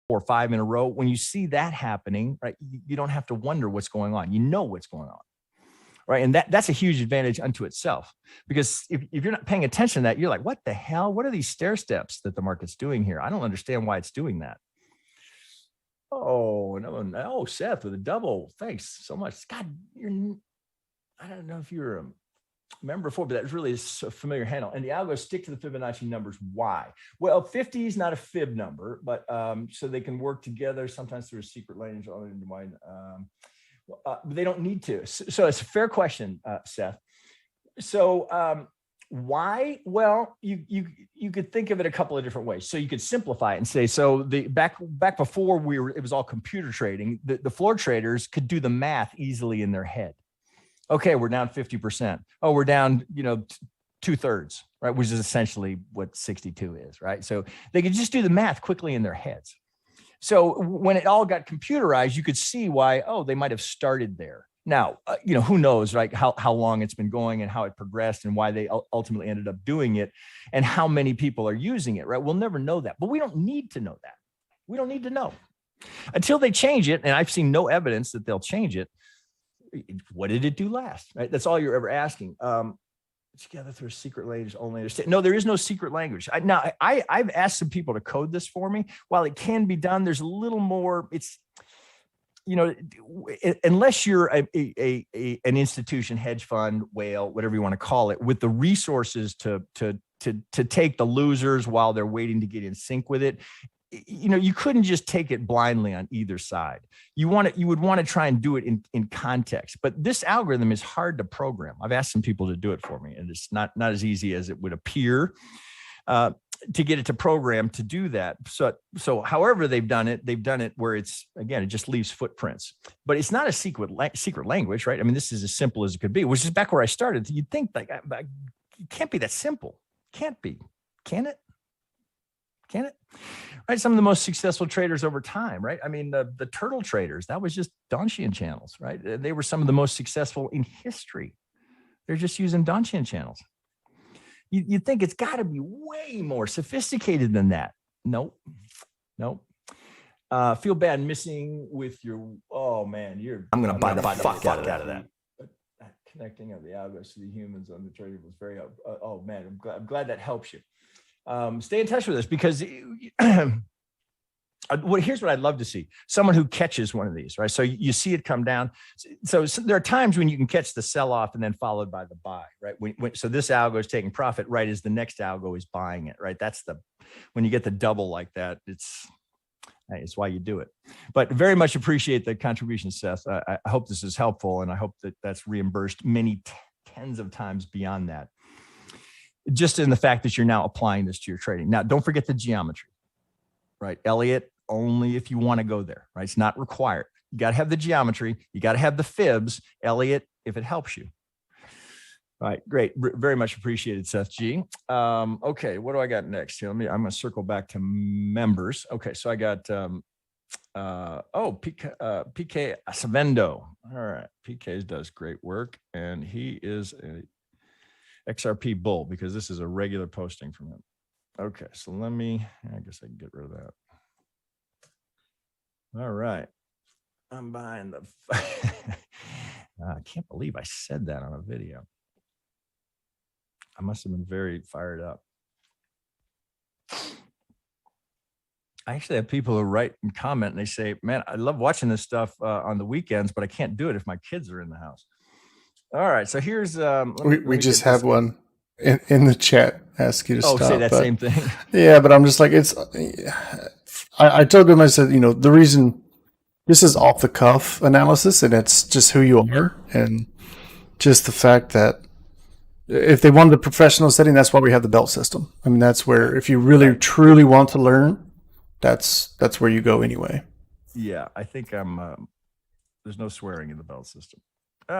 4 or 5 in a row. When you see that happening, right, you don't have to wonder what's going on. You know what's going on, right? And that's a huge advantage unto itself, because if you're not paying attention to that, you're like, what the hell? What are these stair steps that the market's doing here? I don't understand why it's doing that. Oh, no. Oh, Seth with a double. Thanks so much. God, I don't know if you're a member before, but that really is a familiar handle. And the algos stick to the Fibonacci numbers. Why? Well, 50 is not a fib number, but so they can work together sometimes through a secret language. They don't need to. So it's a fair question, Seth. So why? Well, you could think of it a couple of different ways. So you could simplify it and say, so the back before it was all computer trading, the floor traders could do the math easily in their head. Okay, we're down 50%. Oh, we're down, 2/3, right? Which is essentially what 62 is, right? So they could just do the math quickly in their heads. So when it all got computerized, you could see why, they might have started there. Now, who knows, right? How long it's been going and how it progressed and why they ultimately ended up doing it and how many people are using it, right? We'll never know that, but we don't need to know that. We don't need to know until they change it. And I've seen no evidence that they'll change it. What did it do last, right? That's all you're ever asking. Together through a secret language only understand. No, there is no secret language. I've asked some people to code this for me. While it can be done, there's a little more. It's, unless you're an institution, hedge fund, whale, whatever you want to call it, with the resources to take the losers while they're waiting to get in sync with it. You couldn't just take it blindly on either side. You would want to try and do it in context. But this algorithm is hard to program. I've asked some people to do it for me, and it's not as easy as it would appear to get it to program to do that. So however they've done it where it's, again, it just leaves footprints. But it's not a secret language, right? I mean, this is as simple as it could be, which is back where I started. You'd think like it can't be that simple. Can't be. Can it? Can it? Right. Some of the most successful traders over time, right? I mean, the turtle traders, that was just Donchian channels, right? They were some of the most successful in history. They're just using Donchian channels. You'd think it's got to be way more sophisticated than that. Nope. Feel bad missing with your, oh man, I'm going to buy the fuck out of that. Connecting of the algos to the humans on the trading was very, oh man, I'm glad that helps you. Stay in touch with us, because here's what I'd love to see: someone who catches one of these, right? So you see it come down. So there are times when you can catch the sell off and then followed by the buy, right? So this algo is taking profit right as the next algo is buying it, right? When you get the double like that, it's why you do it. But very much appreciate the contribution, Seth. I hope this is helpful, and I hope that's reimbursed many tens of times beyond that. Just in the fact that you're now applying this to your trading. Now, don't forget the geometry, right? Elliott, only if you want to go there, right? It's not required. You got to have the geometry. You got to have the fibs. Elliott, if it helps you. All right, great. Very much appreciated, Seth G. Okay, what do I got next here? I'm going to circle back to members. Okay, so I got, PK Acevendo. All right, PK does great work, and he is XRP bull, because this is a regular posting from him. Okay, so I guess I can get rid of that. All right. I'm buying the, I can't believe I said that on a video. I must have been very fired up. I actually have people who write and comment and they say, man, I love watching this stuff on the weekends, but I can't do it if my kids are in the house. All right. So here's, we just have one in the chat ask you to stop. Say that same thing. Yeah, but I'm just like, I told him, I said, the reason this is off the cuff analysis and it's just who you are. And just the fact that if they wanted a professional setting, that's why we have the belt system. I mean, that's where, if you really truly want to learn, that's where you go anyway. Yeah, I think there's no swearing in the belt system.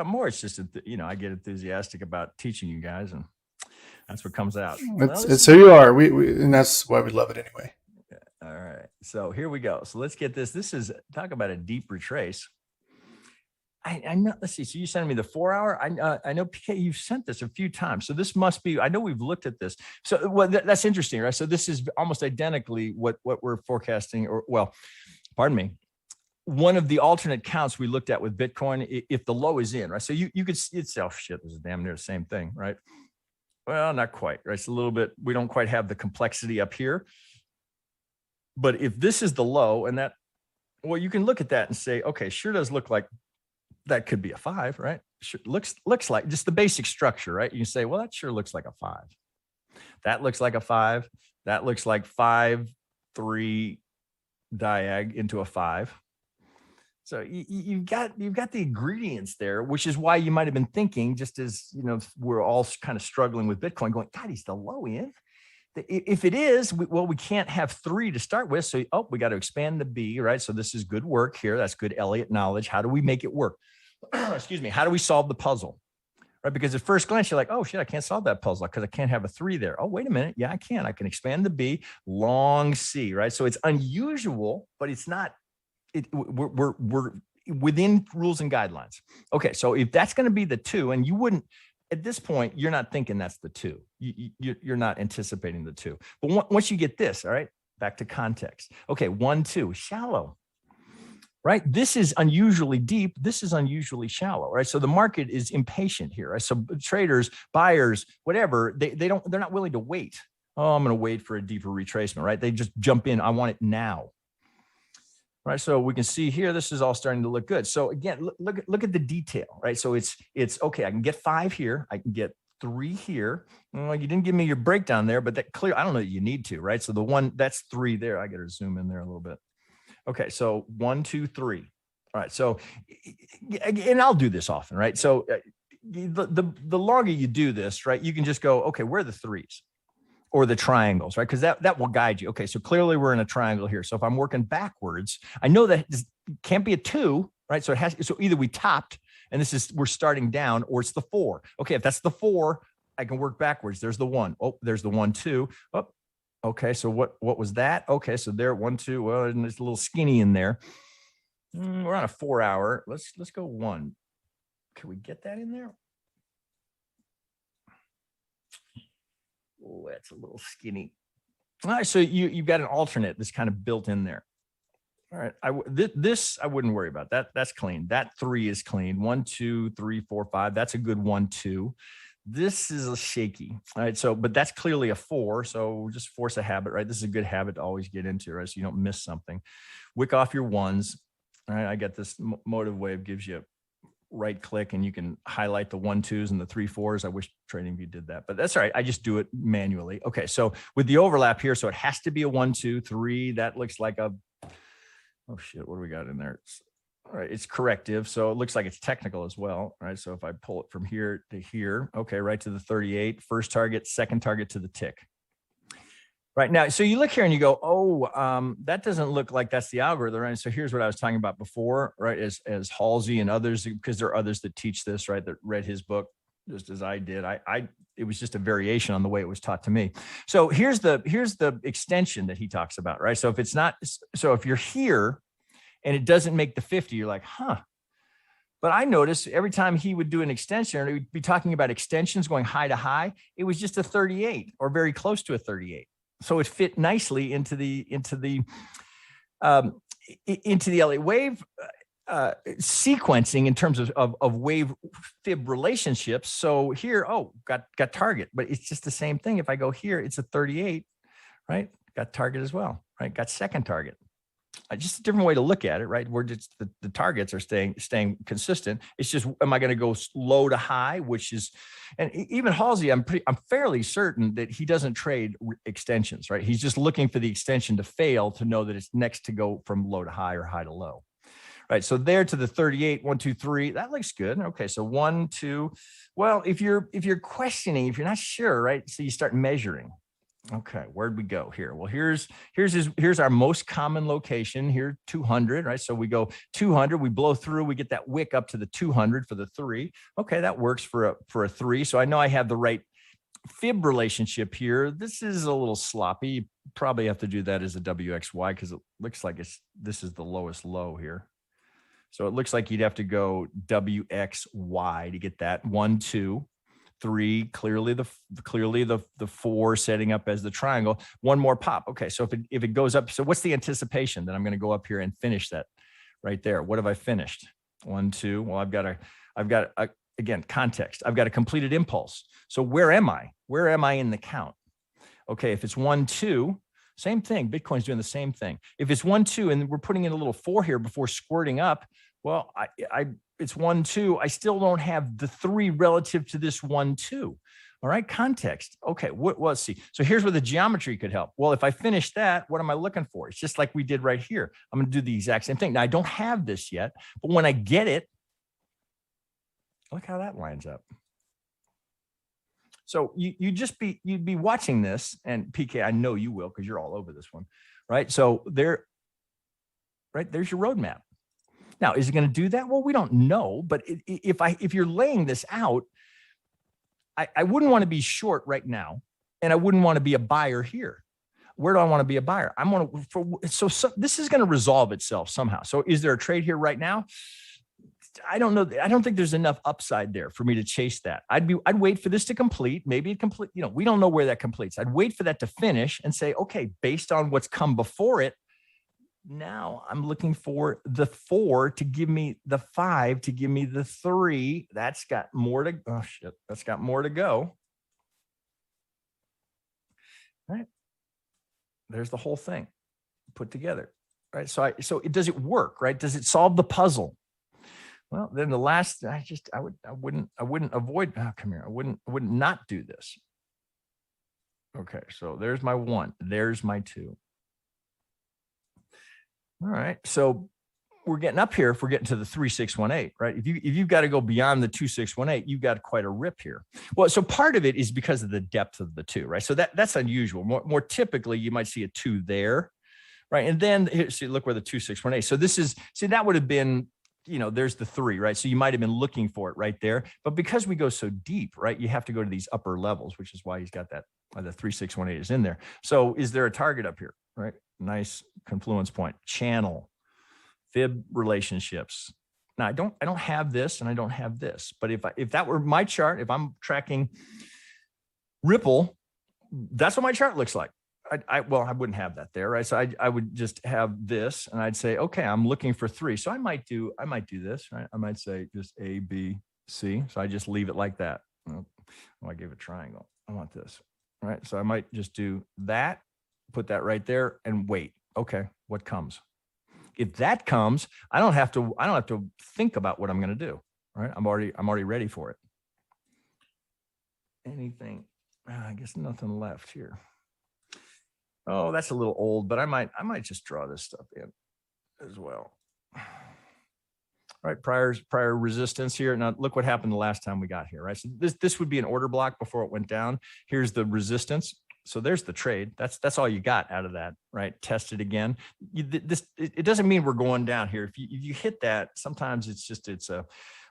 More, it's just, I get enthusiastic about teaching you guys, and that's what comes out. It's who you are. We and that's why we love it anyway. All right. So here we go. So let's get this. This is, talk about a deep retrace. I know, let's see. So you sent me the 4 hour. I know, PK, you've sent this a few times. So this must be, I know we've looked at this. So that's interesting, right? So this is almost identically what we're forecasting, or, well, pardon me. One of the alternate counts we looked at with Bitcoin, if the low is in, right? So you could, it's, oh shit, this is damn near the same thing, right? Well, not quite, right? It's a little bit, we don't quite have the complexity up here. But if this is the low and that, well, you can look at that and say, okay, sure does look like that could be a 5, right? Sure, looks like just the basic structure, right? You can say, well, that sure looks like a 5. That looks like a 5. That looks like 5, 3 diag into a 5. So you've got the ingredients there, which is why you might have been thinking, just as we're all kind of struggling with Bitcoin, going, God, he's the low end. If it is, we can't have 3 to start with. So, we got to expand the B, right? So this is good work here. That's good Elliott knowledge. How do we make it work? Excuse me. How do we solve the puzzle? Right? Because at first glance, you're like, oh shit, I can't solve that puzzle because I can't have a 3 there. Oh, wait a minute. Yeah, I can. I can expand the B, long C, right? So it's unusual, but it's not, we're within rules and guidelines. Okay. So if that's going to be the 2, and you wouldn't, at this point, you're not thinking that's the 2. You're not anticipating the 2. But once you get this, all right, back to context. Okay, 1, 2, shallow, right? This is unusually deep. This is unusually shallow, right? So the market is impatient here, right? So traders, buyers, whatever, they're not willing to wait. Oh, I'm going to wait for a deeper retracement, right? They just jump in. I want it now. Right, so we can see here, this is all starting to look good. So again, look at the detail, right? So it's okay. I can get 5 here. I can get 3 here. Well, you didn't give me your breakdown there, but that clear. I don't know that you need to, right? So the one that's 3 there. I got to zoom in there a little bit. Okay, so 1, 2, 3. All right. So, and I'll do this often, right? So the longer you do this, right, you can just go, okay, where are the 3s? Or the triangles, right? Because that will guide you. Okay, so clearly we're in a triangle here. So if I'm working backwards, I know that this can't be a 2, right? So so either we topped and we're starting down, or it's the 4. Okay, if that's the 4, I can work backwards. There's the 1. Oh, there's the 1, 2. Oh, okay. So what was that? Okay, so there, 1, 2. Well, and it's a little skinny in there. We're on a 4 hour. Let's go 1. Can we get that in there? Oh, that's a little skinny. All right, so you've got an alternate that's kind of built in there. All right, this I wouldn't worry about. That's clean. That 3 is clean. 1, 2, 3, 4, 5. That's a good 1, 2. This is a shaky. All right, so but that's clearly a 4. So just force a habit, right? This is a good habit to always get into, right? So you don't miss something. Wick off your 1s. All right, I got this motive wave gives you right click and you can highlight the 1, 2s and the 3, 4s. I wish TradingView did that, but that's all right. I just do it manually. Okay. So with the overlap here, so it has to be a 1, 2, 3. That looks like a, oh shit, what do we got in there? All right. It's corrective. So it looks like it's technical as well. All right. So if I pull it from here to here, okay, right to the 38, first target, second target to the tick. Right now, so you look here and you go, oh, that doesn't look like that's the algorithm, right? So here's what I was talking about before, right? As Halsey and others, because there are others that teach this, right? That read his book just as I did. It was just a variation on the way it was taught to me. So here's the extension that he talks about, right? So if it's not, so if you're here and it doesn't make the 50, you're like, huh, But I noticed every time he would do an extension, or he'd be talking about extensions going high to high, it was just a 38 or very close to a 38. So it fit nicely into the Elliott wave sequencing in terms of wave fib relationships. So here, oh, got target, but it's just the same thing. If I go here, it's a 38, right? Got target as well, right? Got second target. Just a different way to look at it, right? We're just the targets are staying consistent. It's just, am I going to go low to high, which is, and even Halsey, I'm fairly certain that he doesn't trade extensions, right? He's just looking for the extension to fail to know that it's next to go from low to high or high to low, right? So there to the 38, 1, 2, 3, that looks good. Okay, so 1, 2. Well, if you're questioning, if you're not sure, right? So you start measuring. Okay, where'd we go here? Well, here's our most common location here, 200, right? So we go 200, we blow through, we get that wick up to the 200 for the 3. Okay, that works for a 3. So I know I have the right fib relationship here. This is a little sloppy. You probably have to do that as a WXY because it looks like this is the lowest low here. So it looks like you'd have to go WXY to get that 1, 2. 3, clearly the 4 setting up as the triangle. One more pop. Okay, so if it goes up, so what's the anticipation that I'm going to go up here and finish that right there? What have I finished? 1, 2. Well, I've got again, context. I've got a completed impulse. So where am I? Where am I in the count? Okay, if it's 1, 2, same thing. Bitcoin's doing the same thing. If it's 1, 2, and we're putting in a little 4 here before squirting up, well, it's 1, 2. I still don't have the 3 relative to this 1, 2. All right, context. Okay, let's see. So here's where the geometry could help. Well, if I finish that, what am I looking for? It's just like we did right here. I'm going to do the exact same thing. Now, I don't have this yet, but when I get it, look how that lines up. So you'd be watching this, and PK, I know you will because you're all over this one, right? So there's your roadmap. Now, is it going to do that? Well, we don't know, but if you're laying this out, I wouldn't want to be short right now, and I wouldn't want to be a buyer here. Where do I want to be a buyer? So this is going to resolve itself somehow. So is there a trade here right now? I don't know. I don't think there's enough upside there for me to chase that. I'd wait for this to complete. Maybe it complete. We don't know where that completes. I'd wait for that to finish and say, okay, based on what's come before it, now I'm looking for the 4 to give me the 5 to give me the 3. That's got more to, oh shit, that's got more to go. Right. There's the whole thing put together. Right. So does it work? Right. Does it solve the puzzle? Well, then the last, I wouldn't avoid, come here. I wouldn't not do this. Okay. So there's my 1. There's my 2. All right, so we're getting up here. If we're getting to the 3618, right? If you've got to go beyond the 2618, you've got quite a rip here. Well, so part of it is because of the depth of the 2, right? So that's unusual. More typically, you might see a 2 there, right? And then here, see, look where the 2618. So this is, see, that would have been, there's the 3, right? So you might have been looking for it right there. But because we go so deep, right, you have to go to these upper levels, which is why he's got that, the 3618 is in there. So is there a target up here, right? Nice confluence point, channel, fib relationships. Now I don't have this and I don't have this, but if that were my chart, if I'm tracking Ripple, that's what my chart looks like. I wouldn't have that there, right? So I would just have this, and I'd say, okay, I'm looking for 3. So I might do this, right? I might say just A, B, C. So I just leave it like that. Oh, I gave a triangle. I want this, right? So I might just do that. Put that right there and wait. Okay, what comes? If that comes, I don't have to think about what I'm going to do. Right? I'm already ready for it. Anything? I guess nothing left here. Oh, that's a little old, but I might just draw this stuff in as well. Right, prior resistance here. Now look what happened the last time we got here. Right, so this would be an order block before it went down. Here's the resistance. So there's the trade. That's all you got out of that, right? Test it again. It doesn't mean we're going down here. If you hit that, sometimes it's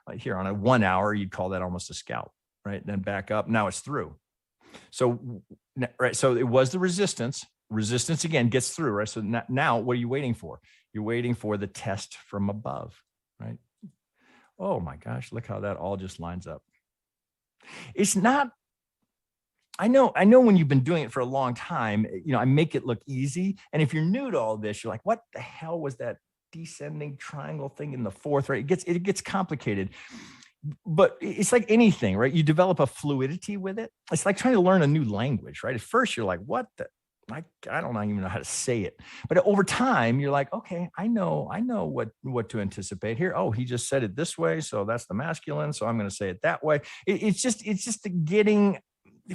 like here on a 1 hour, you'd call that almost a scalp, right? Then back up. Now it's through. So right. So it was the resistance. Resistance again gets through, right? So now what are you waiting for? You're waiting for the test from above, right? Oh my gosh, look how that all just lines up. It's not, I know when you've been doing it for a long time, I make it look easy. And if you're new to all this, you're like, what the hell was that descending triangle thing in the fourth, right? It gets complicated. But it's like anything, right? You develop a fluidity with it. It's like trying to learn a new language, right? At first, you're like, what the? I don't even know how to say it. But over time, you're like, okay, I know what to anticipate here. Oh, he just said it this way, so that's the masculine. So I'm going to say it that way. It's just getting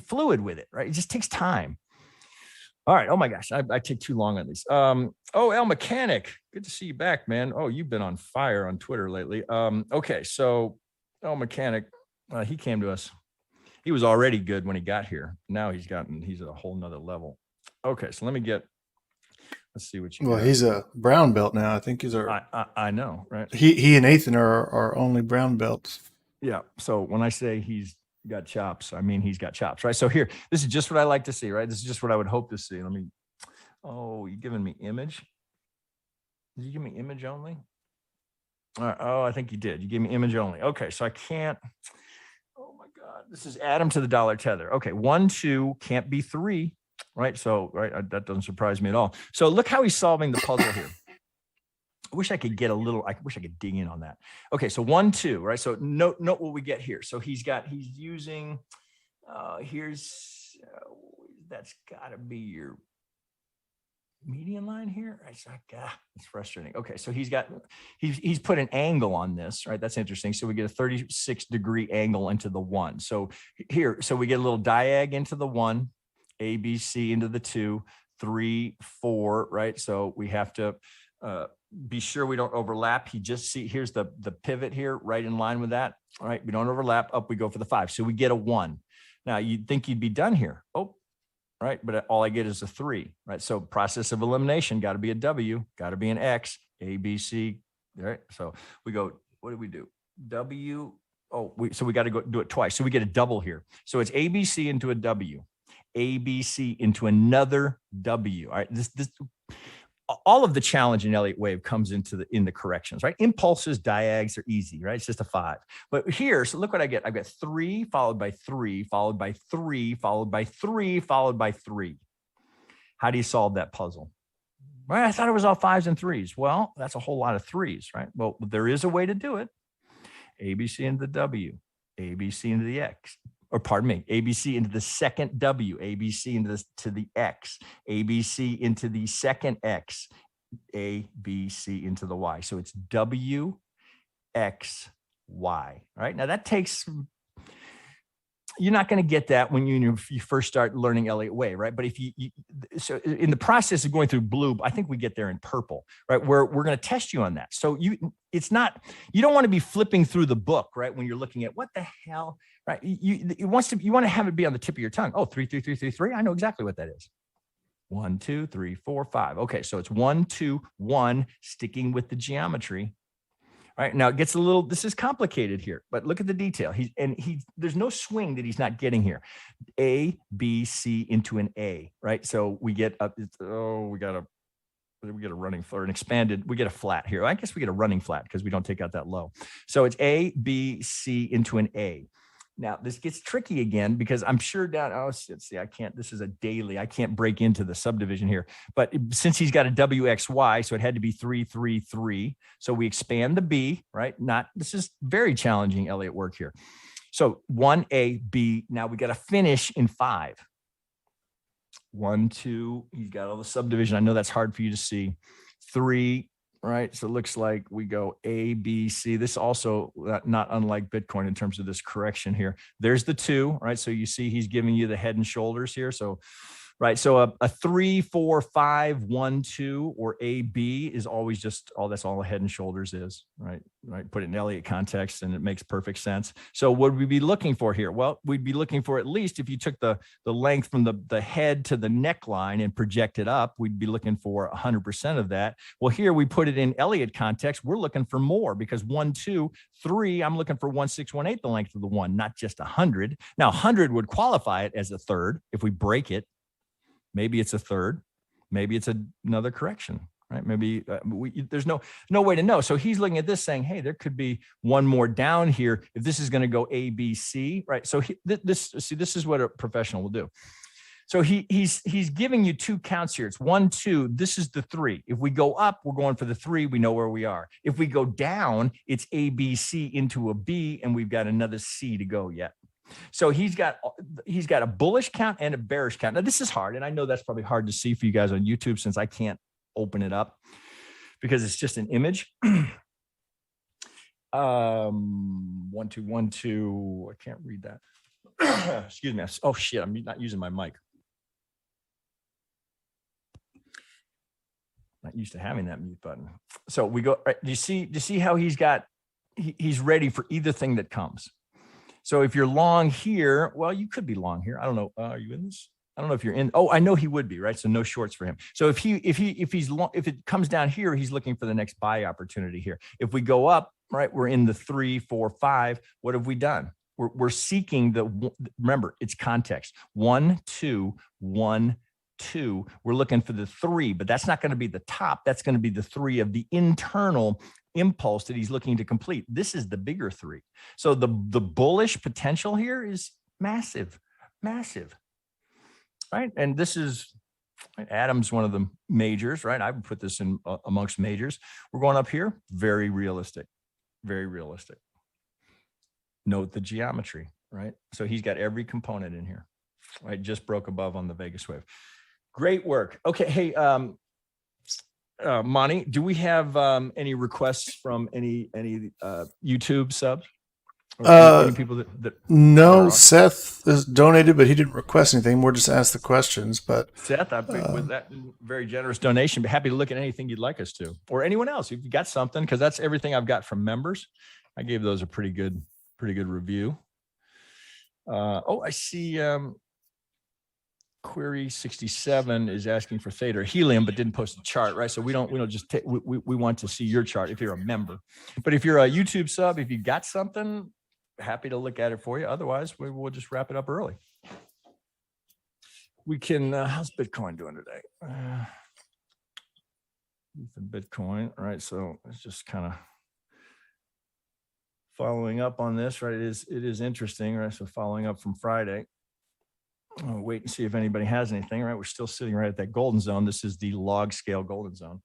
fluid with it, right? It just takes time. All right. Oh my gosh, I take too long on these. El Mechanic, good to see you back, man. Oh, you've been on fire on Twitter lately. Okay, so El Mechanic, he came to us. He was already good when he got here. Now he's at a whole nother level. Okay, so let's see what you. Well, got. he's a brown belt now. I think he's our. I know, right? He and Nathan are our only brown belts. Yeah. So when I say he's got chops, I mean he's got chops, right? So here, this is just what I like to see, right? This is just what I would hope to see. Oh, you giving me image? Did you give me image only? All right. Oh, I think you did. You gave me image only. Okay, so I can't. Oh my God, this is atom to the dollar tether. Okay, 1, 2 can't be 3. Right. So, that doesn't surprise me at all. So look how he's solving the puzzle here. I wish I could dig in on that. Okay. So 1, 2, right. So note what we get here. So he's using, that's gotta be your median line here. It's frustrating. Okay. So he's put an angle on this, right? That's interesting. So we get a 36-degree angle into the 1. So we get a little diag into the 1. A, B, C into the 2, 3, 4, right? So we have to be sure we don't overlap. Here's the pivot here, right in line with that. All right, we don't overlap. Up we go for the 5. So we get a 1. Now you'd think you'd be done here. Oh, right, but all I get is a 3, right? So process of elimination, got to be a W, got to be an X, A, B, C, right? So we go, what do we do? W, so we got to go do it twice. So we get a double here. So it's A, B, C into a W. A, B, C into another W. All right. All of the challenge in Elliott Wave comes in the corrections, right? Impulses, diags are easy, right? It's just a 5. But here, so look what I get. I've got 3 followed by 3, followed by 3, followed by 3, followed by 3. How do you solve that puzzle? Well, I thought it was all 5s and 3s. Well, that's a whole lot of 3s, right? Well, there is a way to do it. A, B, C into the W, A, B, C into the X. Or pardon me, ABC into the second W, ABC into the X, ABC into the second X, ABC into the Y. So it's W, X, Y. All right. Now that takes, you're not going to get that when you first start learning Elliott Wave, right? But if so in the process of going through blue, I think we get there in purple, right? Where we're going to test you on that. So you don't want to be flipping through the book, right? When you're looking at what the hell, right? You want to have it be on the tip of your tongue. Oh, 3, 3, 3, 3, 3. I know exactly what that is. 1, 2, 3, 4, 5. Okay. So it's 1, 2, 1, sticking with the geometry. All right. Now it gets this is complicated here, but look at the detail. There's no swing that he's not getting here. A, B, C into an A, right? So we get we get a running flat, we get a flat here. I guess we get a running flat because we don't take out that low. So it's A, B, C into an A. Now this gets tricky again because I'm sure let's see, this is a daily, I can't break into the subdivision here, but since he's got a WXY, so it had to be 3, 3, 3. So we expand the B, right? This is very challenging Elliott work here. So 1A, B, now we got to finish in 5. 1, 2, he's got all the subdivision. I know that's hard for you to see. 3, right? So it looks like we go A, B, C. This also not unlike Bitcoin in terms of this correction here. There's the 2, right? So you see he's giving you the head and shoulders here. So, right. So a 3, 4, 5, 1, 2, or A, B is always just that's all the head and shoulders is, right? Right. Put it in Elliott context and it makes perfect sense. So what would we be looking for here? Well, we'd be looking for, at least if you took the length from the head to the neckline and project it up, we'd be looking for 100% of that. Well, here we put it in Elliott context. We're looking for more because 1, 2, 3, I'm looking for 1, 6, 1, 8, the length of the 1, not just 100. Now 100 would qualify it as a third if we break it. Maybe it's a third. Maybe it's another correction, right? Maybe there's no way to know. So he's looking at this saying, hey, there could be one more down here if this is going to go A, B, C, right? So this is what a professional will do. So he's giving you two counts here. It's 1, 2. This is the 3. If we go up, we're going for the 3. We know where we are. If we go down, it's A, B, C into a B, and we've got another C to go yet. So he's got a bullish count and a bearish count. Now this is hard, and I know that's probably hard to see for you guys on YouTube since I can't open it up because it's just an image. 1, 2, 1, 2. I can't read that. Excuse me. Oh shit! I'm not using my mic. Not used to having that mute button. So we go. Right, do you see how he's ready for either thing that comes? So if you're long here, well, you could be long here. I don't know. Are you in this? I don't know if you're in. Oh, I know he would be, right? So no shorts for him. So if it comes down here, he's looking for the next buy opportunity here. If we go up, right, we're in the 3, 4, 5. What have we done? We're seeking remember, it's context. 1, 2, 1, 2. We're looking for the 3, but that's not going to be the top. That's going to be the 3 of the internal impulse that he's looking to complete. This is the bigger 3. So the bullish potential here is massive, massive, right? And this is Adam's one of the majors, right? I would put this in amongst majors. We're going up here. Very realistic, very realistic. Note the geometry, right? So he's got every component in here, right? Just broke above on the Vegas wave. Great work. Okay. Hey, Monty, do we have any requests from any YouTube subs? Any people that no, Seth has donated, but he didn't request anything. More just asked the questions. But Seth, I think with that very generous donation, but happy to look at anything you'd like us to, or anyone else. If you got something, because that's everything I've got from members. I gave those a pretty good review. I see. Query 67 is asking for theta or helium, but didn't post a chart, right? So we don't just take, we want to see your chart if you're a member. But if you're a YouTube sub, if you got something, happy to look at it for you. Otherwise, we'll just wrap it up early. We can. How's Bitcoin doing today? Bitcoin, right? So it's just kind of following up on this, right? It is interesting, right? So following up from Friday. I'll wait and see if anybody has anything, right? We're still sitting right at that golden zone. This is the log scale golden zone.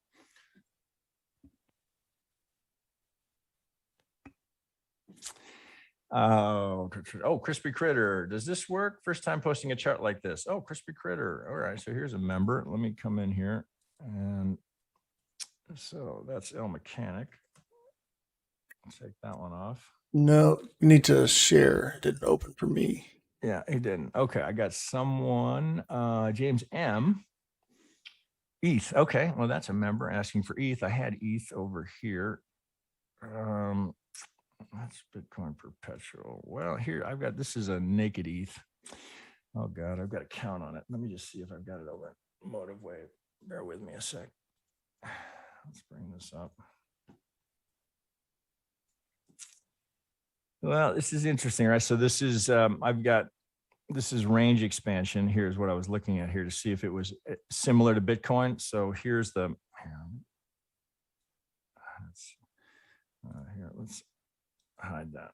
Crispy Critter. Does this work? First time posting a chart like this. Oh, Crispy Critter. All right. So here's a member. Let me come in here. And so that's El Mechanic. Take that one off. No, you need to share. It didn't open for me. Yeah, he didn't. Okay, I got someone, James M. ETH. Okay, well, that's a member asking for ETH. I had ETH over here. That's Bitcoin Perpetual. Well, here I've got, this is a naked ETH. Oh God, I've got a count on it. Let me just see if I've got it over Motive Wave. Bear with me a sec. Let's bring this up. Well, this is interesting, right? So this is, this is range expansion. Here's what I was looking at here to see if it was similar to Bitcoin. So here's the, let's hide that.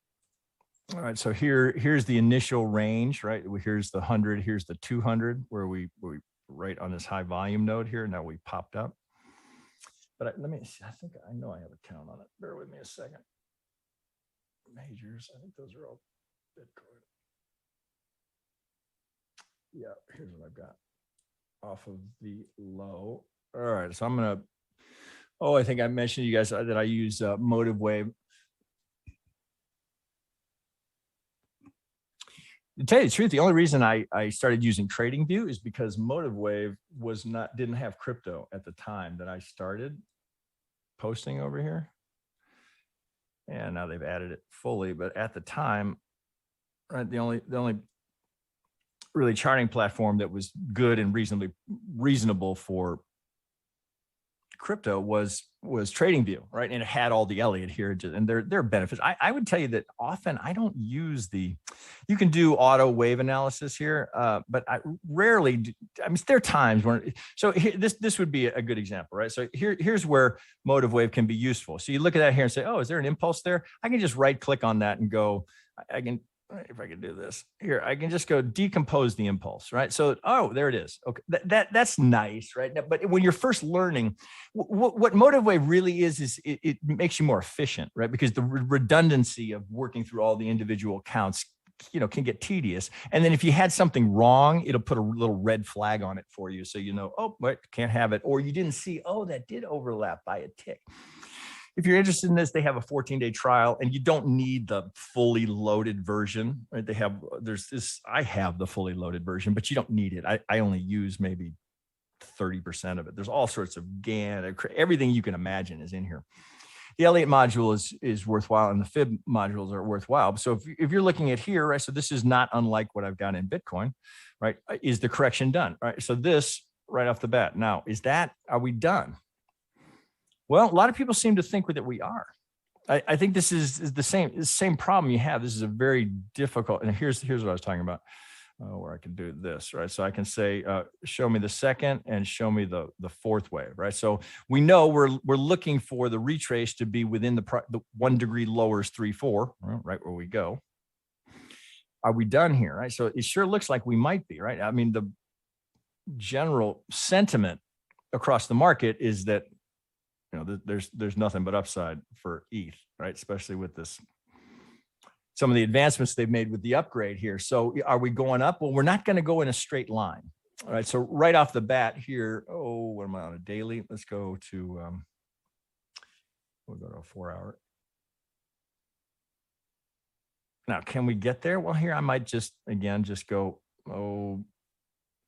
All right, so here's the initial range, right? Here's the 100, here's the 200, where we right on this high volume node here. Now we popped up. But let me see, I know I have a count on it. Bear with me a second. Majors, I think those are all Bitcoin. Yeah, here's what I've got off of the low. All right, so I'm gonna, I think I mentioned to you guys that I use Motive Wave. To tell you the truth, the only reason I started using TradingView is because Motive Wave didn't have crypto at the time that I started posting over here. And now they've added it fully, but at the time, right, the only really charting platform that was good and reasonable for crypto was TradingView, right? And it had all the Elliott here, and there are benefits. I would tell you that often I don't use you can do auto wave analysis here, but I rarely do. I mean, there are times when, so here, this would be a good example, right? So here's where motive wave can be useful. So you look at that here and say, oh, is there an impulse there? I can just right click on that and go, I can, if I can do this here, I can just go decompose the impulse, right? So, oh, there it is. Okay, that's nice, right? But when you're first learning, what motive wave really is it makes you more efficient, right? Because the redundancy of working through all the individual counts, can get tedious. And then if you had something wrong, it'll put a little red flag on it for you, so oh, wait, can't have it, or you didn't see, oh, that did overlap by a tick. If you're interested in this, they have a 14-day trial, and you don't need the fully loaded version, right? I have the fully loaded version, but you don't need it. I only use maybe 30% of it. There's all sorts of GAN, everything you can imagine is in here. The Elliott module is worthwhile, and the Fib modules are worthwhile. So if you're looking at here, right, so this is not unlike what I've got in Bitcoin, right? Is the correction done, right? So this right off the bat. Now, are we done? Well, a lot of people seem to think that we are. I think this is the same problem you have. This is a very difficult, and here's what I was talking about, where I can do this, right? So I can say, show me the second and show me the fourth wave, right? So we know we're looking for the retrace to be within the 1 degree lowers 3-4, right where we go. Are we done here, right? So it sure looks like we might be, right? I mean, the general sentiment across the market is that there's nothing but upside for ETH, right? Especially with some of the advancements they've made with the upgrade here. So are we going up? Well, we're not going to go in a straight line. All right. So right off the bat here, what am I on a daily? Let's go to, we'll go to a 4-hour. Now, can we get there? Well, here I might just go,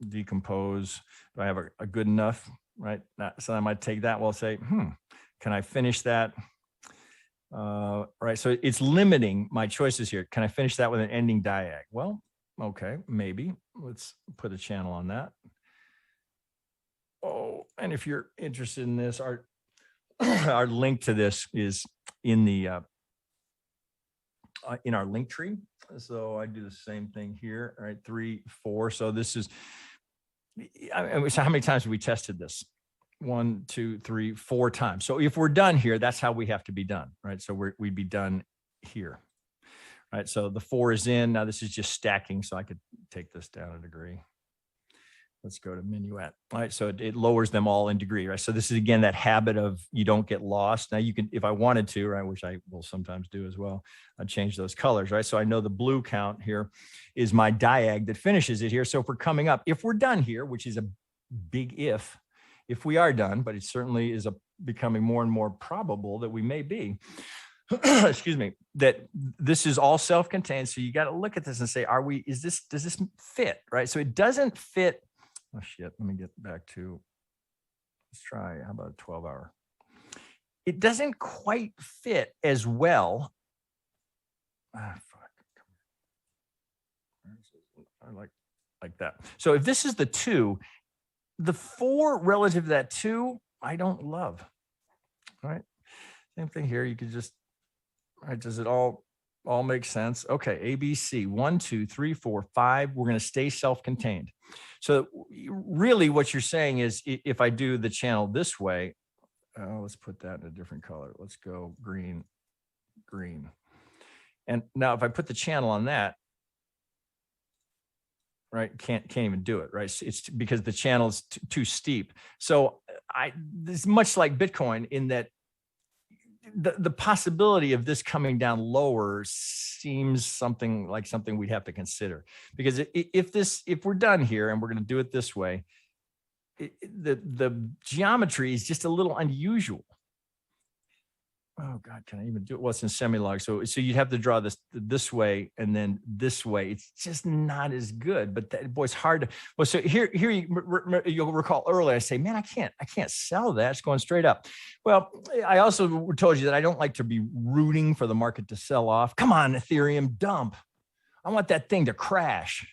decompose. Do I have a good enough? Right. So I might take that. Well, say, can I finish that? Right. So it's limiting my choices here. Can I finish that with an ending diag? Well, okay, maybe. Let's put a channel on that. Oh, and if you're interested in this, our link to this is in our link tree. So I do the same thing here. All right, 3, 4. So this is. So how many times have we tested this? 1, 2, 3, 4 times. So if we're done here, that's how we have to be done, right? So we'd be done here, right? So the 4 is in. Now this is just stacking, so I could take this down a degree. Let's go to minuet. All right, so it lowers them all in degree, right? So this is, again, that habit of you don't get lost. Now you can, if I wanted to, right, which I will sometimes do as well, I'd change those colors, right? So I know the blue count here is my diag that finishes it here. So if we're coming up, if we're done here, which is a big if we are done, but it certainly is becoming more and more probable that we may be, excuse me, that this is all self-contained. So you got to look at this and say, does this fit, right? So it doesn't fit. Oh shit, let me get back to, let's try, how about a 12-hour? It doesn't quite fit as well. Fuck. I like that. So if this is the 2, the 4 relative to that 2, I don't love, all right? Same thing here, you could just, all right, does it all make sense? Okay, ABC, 1, 2, 3, 4, 5, we're gonna stay self-contained. So really what you're saying is, if I do the channel this way, let's put that in a different color. Let's go green. And now if I put the channel on that, right, can't even do it, right? It's because the channel is too steep. So it's much like Bitcoin in that the possibility of this coming down lower seems something we'd have to consider, because if we're done here and we're going to do it this way, the geometry is just a little unusual. Oh God, can I even do it? Well, it's in semi-log. So you'd have to draw this way and then this way. It's just not as good, but that, boy, it's hard to, well, so here you'll recall earlier, I say, man, I can't sell that. It's going straight up. Well, I also told you that I don't like to be rooting for the market to sell off. Come on, Ethereum, dump. I want that thing to crash.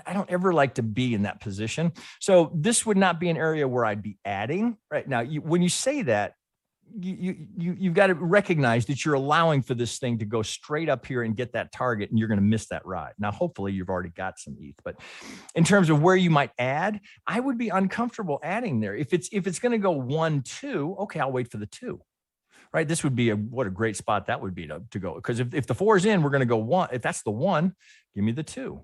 I don't ever like to be in that position. So this would not be an area where I'd be adding right now. When you say that, you've got to recognize that you're allowing for this thing to go straight up here and get that target, and you're going to miss that ride. Now, hopefully you've already got some ETH, but in terms of where you might add, I would be uncomfortable adding there. If it's going to go 1, 2, okay, I'll wait for the 2. Right, this would be what a great spot that would be to go, because if the 4 is in, we're going to go 1. If that's the 1, give me the 2.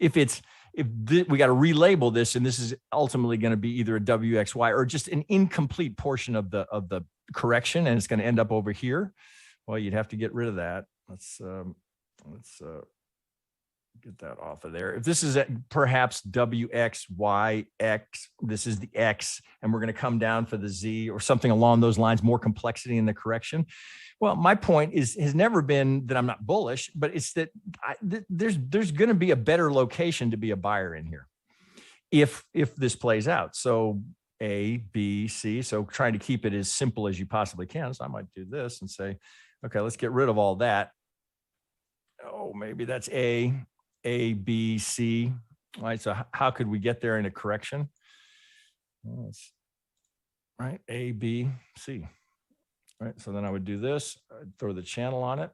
We got to relabel this, and this is ultimately going to be either a WXY or just an incomplete portion of the correction, and it's going to end up over here. Well, you'd have to get rid of that. Let's get that off of there. If this is perhaps WXYX, this is the X, and we're going to come down for the Z or something along those lines, more complexity in the correction. Well, my point has never been that I'm not bullish, but it's that there's going to be a better location to be a buyer in here if this plays out. So A, B, C. So trying to keep it as simple as you possibly can. So I might do this and say, okay, let's get rid of all that. Oh, maybe that's A, B, C. All right. So how could we get there in a correction? Well, right. A, B, C. Right. So then I would do this, I'd throw the channel on it.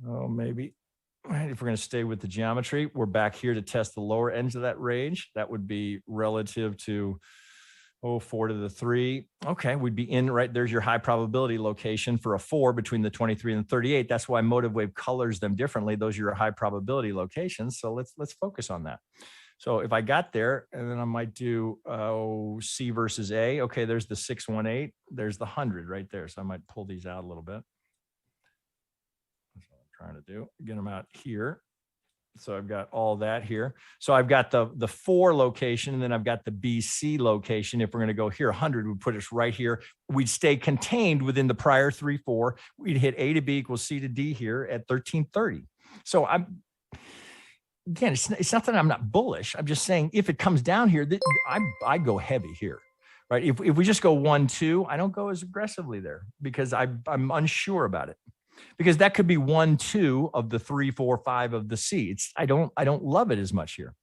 Oh, maybe. Right. If we're going to stay with the geometry, we're back here to test the lower ends of that range. That would be relative to 4 to the 3. Okay, we'd be in right there's your high probability location for a 4 between the 23 and the 38. That's why Motive Wave colors them differently. Those are your high probability locations. So let's focus on that. So if I got there, and then I might do C versus A. Okay, there's the 618. There's the 100 right there. So I might pull these out a little bit. That's what I'm trying to do. Get them out here. So I've got all that here. So I've got the 4 location, and then I've got the BC location. If we're going to go here, 100 would put us right here. We'd stay contained within the prior 3, 4. We'd hit A to B equals C to D here at 1330. So again, it's not that I'm not bullish. I'm just saying if it comes down here, I go heavy here. Right? If we just go 1, 2, I don't go as aggressively there because I'm unsure about it. Because that could be 1, 2 of the 3, 4, 5 of the C. I don't love it as much here.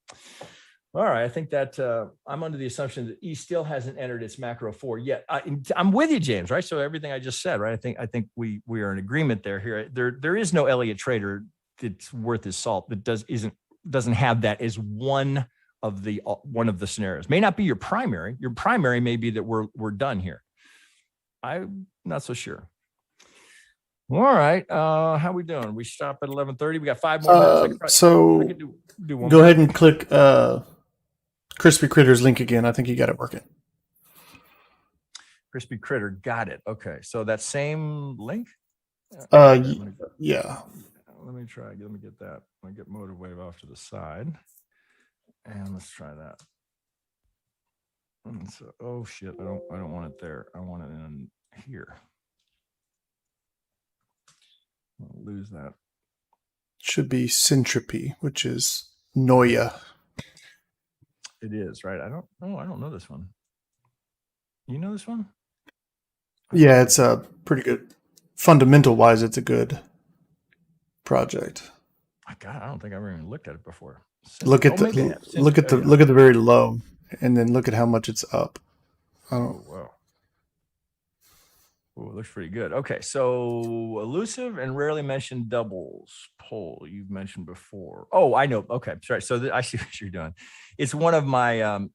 All right, I think that I'm under the assumption that E still hasn't entered its macro 4 yet. I'm with you, James. Right. So everything I just said. Right. I think we are in agreement there. Here, there is no Elliott trader that's worth his salt that doesn't have that as one of the scenarios. May not be your primary. Your primary may be that we're done here. I'm not so sure. All right. How we doing? We stop at 11:30. We got 5 more minutes. So do one go more. ahead and click Crispy Critter's link again. I think you got it working. Crispy Critter. Got it. Okay. So that same link? Yeah. Let me try. Let me get that. Let me get Motive Wave off to the side. And let's try that. And so, oh shit. I don't want it there. I want it in here. I'll lose that. Should be Syntropy, which is Noia. It is, right? I don't know this one. You know this one? Yeah, it's a pretty good. Fundamental wise, it's a good project. God, I don't think I've ever even looked at it before. Look at the very low, and then look at how much it's up. Oh, wow. Oh, it looks pretty good. Okay, so elusive and rarely mentioned doubles poll you've mentioned before. Oh, I know. Okay, sorry. So I see what you're doing. It's one of my. All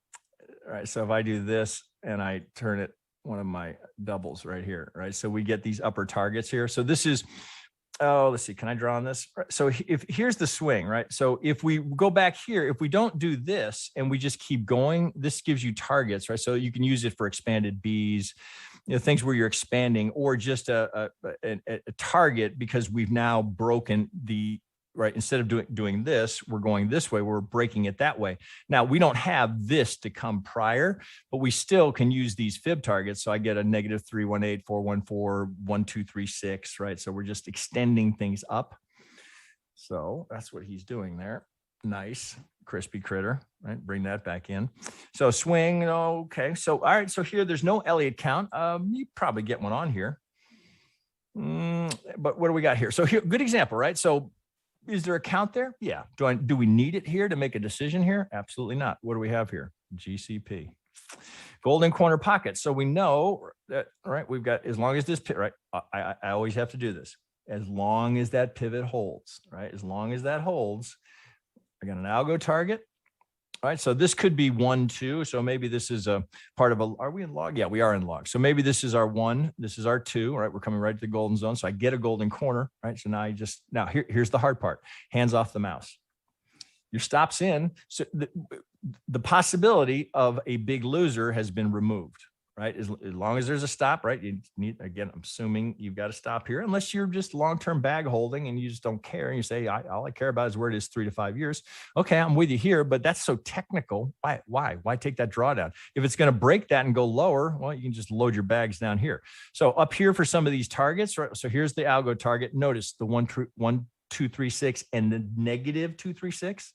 right. So if I do this and I turn it, one of my doubles right here. Right. So we get these upper targets here. So this is. Oh, let's see. Can I draw on this? So here's the swing, right? So if we go back here, if we don't do this and we just keep going, this gives you targets, right? So you can use it for expanded Bs, things where you're expanding, or just a target because we've now broken the, right? Instead of doing this, we're going this way. We're breaking it that way. Now we don't have this to come prior, but we still can use these fib targets. So I get a -318, 414, 1236, right? So we're just extending things up. So that's what he's doing there. Nice. Crispy Critter, right? Bring that back in. So swing. Okay. So, all right. So here, there's no Elliott count. You probably get one on here. But what do we got here? So here, good example, right? So is there a count there? Yeah. Do we need it here to make a decision here? Absolutely not. What do we have here? GCP. Golden corner pocket. So we know that, right? We've got, as long as this pivot, right? I always have to do this. As long as that pivot holds, right? As long as that holds, I got an algo target. All right. So this could be 1, 2. So maybe this is a part of are we in log? Yeah, we are in log. So maybe this is our 1. This is our 2. Right. We're coming right to the golden zone. So I get a golden corner. Right. So now here's the hard part. Hands off the mouse. Your stop's in. So the possibility of a big loser has been removed. Right. As long as there's a stop, right? You need, again, I'm assuming you've got to stop here, unless you're just long-term bag holding and you just don't care. And you say, all I care about is where it is 3 to 5 years. Okay, I'm with you here, but that's so technical. Why take that drawdown? If it's going to break that and go lower, well, you can just load your bags down here. So up here for some of these targets, right? So here's the algo target. Notice the 1, 2, 3, 6 and the negative 2, 3, 6.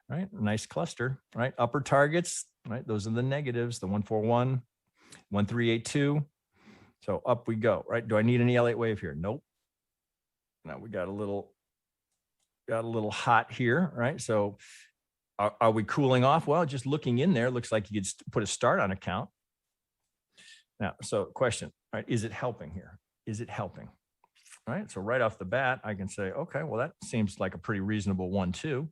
Right. Nice cluster, right? Upper targets, right? Those are the negatives, the 1, 4, 1. 1382. So up we go, right? Do I need any Elliott wave here? Nope. Now we got a little hot here, right? So are we cooling off? Well, just looking in there, looks like you could put a start on a count. Now, so question, right? Is it helping here? Is it helping? All right. So right off the bat, I can say, okay, well, that seems like a pretty reasonable 1, 2,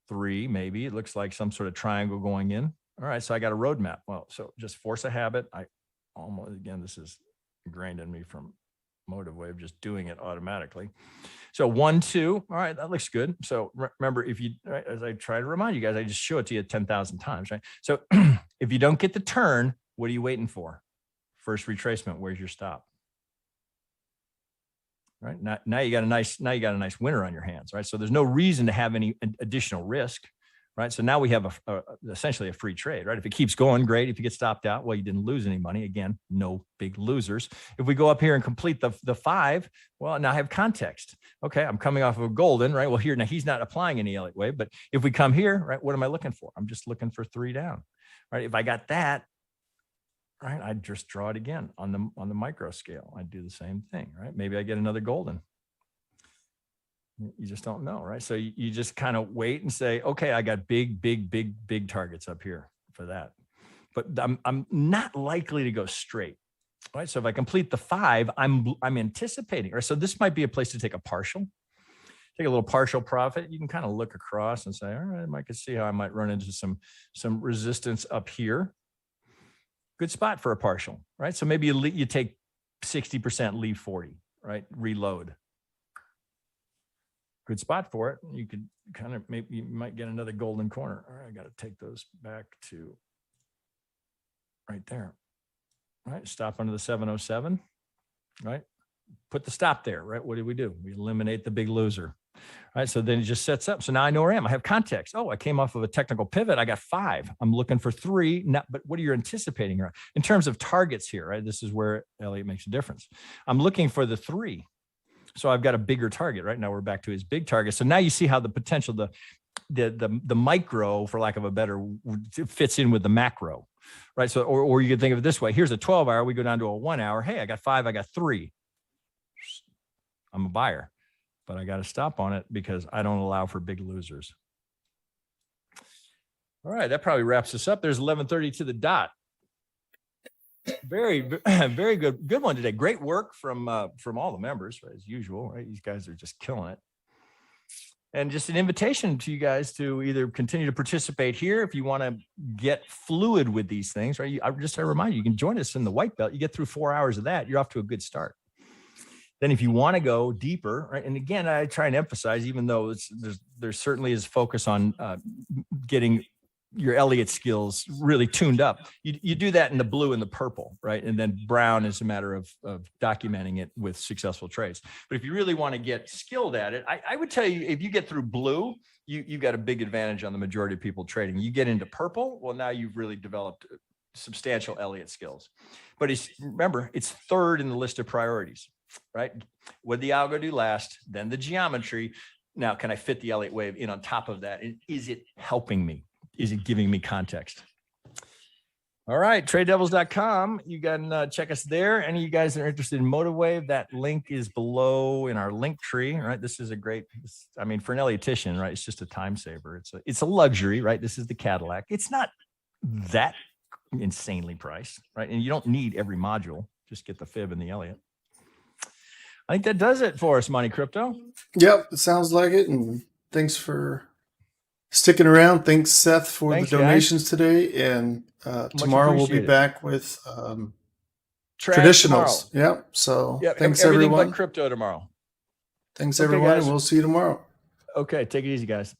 3, maybe. It looks like some sort of triangle going in. All right, so I got a roadmap. Well, so just force a habit. I almost, again, this is ingrained in me from motive wave, just doing it automatically. So 1, 2, all right, that looks good. So remember, if you, right, as I try to remind you guys, I just show it to you 10,000 times, right? So if you don't get the turn, what are you waiting for? First retracement, where's your stop? Right, now you got a nice winner on your hands, right? So there's no reason to have any additional risk. Right. So now we have essentially a free trade, right? If it keeps going, great. If you get stopped out, well, you didn't lose any money. Again, no big losers. If we go up here and complete the 5, well, now I have context. Okay. I'm coming off of a golden, right? Well, here, now he's not applying any Elliott wave, but if we come here, right, what am I looking for? I'm just looking for 3 down, right? If I got that, right, I'd just draw it again on the micro scale. I'd do the same thing, right? Maybe I get another golden. You just don't know, right? So you just kind of wait and say, okay, I got big targets up here for that, but I'm not likely to go straight, right? So if I complete the 5, I'm anticipating, right? So this might be a place to take a partial, take a little partial profit. You can kind of look across and say, all right, I could see how I might run into some resistance up here. Good spot for a partial, right? So maybe you take 60%, leave 40, right? Reload. Good spot for it. You could kind of, maybe you might get another golden corner. All right, I got to take those back to right there. All right, stop under the 707, right? Put the stop there, right? What do? We eliminate the big loser. All right, so then it just sets up. So now I know where I am. I have context. Oh, I came off of a technical pivot. I got 5. I'm looking for 3. But what are you anticipating? In terms of targets here, right? This is where Elliott makes a difference. I'm looking for the 3. So I've got a bigger target. Right now we're back to his big target. So now you see how the potential, the micro, for lack of a better, fits in with the macro, right? So, or you could think of it this way. Here's a 12-hour. We go down to a 1 hour. Hey, I got 5. I got 3. I'm a buyer, but I got to stop on it because I don't allow for big losers. All right, that probably wraps us up. There's 11:30 to the dot. Very good one today. Great work from all the members, right, as usual. Right, these guys are just killing it. And just an invitation to you guys to either continue to participate here if you want to get fluid with these things. Right, I remind you, you can join us in the white belt. You get through 4 hours of that, you're off to a good start. Then if you want to go deeper, right, and again, I try and emphasize, even though there certainly is focus on getting your Elliott skills really tuned up. You do that in the blue and the purple, right? And then brown is a matter of documenting it with successful trades. But if you really want to get skilled at it, I would tell you, if you get through blue, you've got a big advantage on the majority of people trading. You get into purple, well, now you've really developed substantial Elliott skills. But remember, it's third in the list of priorities, right? What did the algo do last? Then the geometry. Now, can I fit the Elliott wave in on top of that? And is it helping me? Is it giving me context? All right, TradeDevils.com. You can check us there. Any of you guys that are interested in MotiveWave, that link is below in our link tree, right? This is a great, I mean, for an Elliottian, right? It's just a time saver. It's a luxury, right? This is the Cadillac. It's not that insanely priced, right? And you don't need every module. Just get the Fib and the Elliott. I think that does it for us, Money Crypto. Yep, it sounds like it. And thanks for sticking around. Thanks, Seth, for Thanks, the donations today. And tomorrow we'll be appreciated. back with Trash traditionals. Yep. So Yep, thanks, everything everyone. but crypto tomorrow. Thanks, Okay, everyone. guys. And we'll see you tomorrow. Okay, take it easy, guys.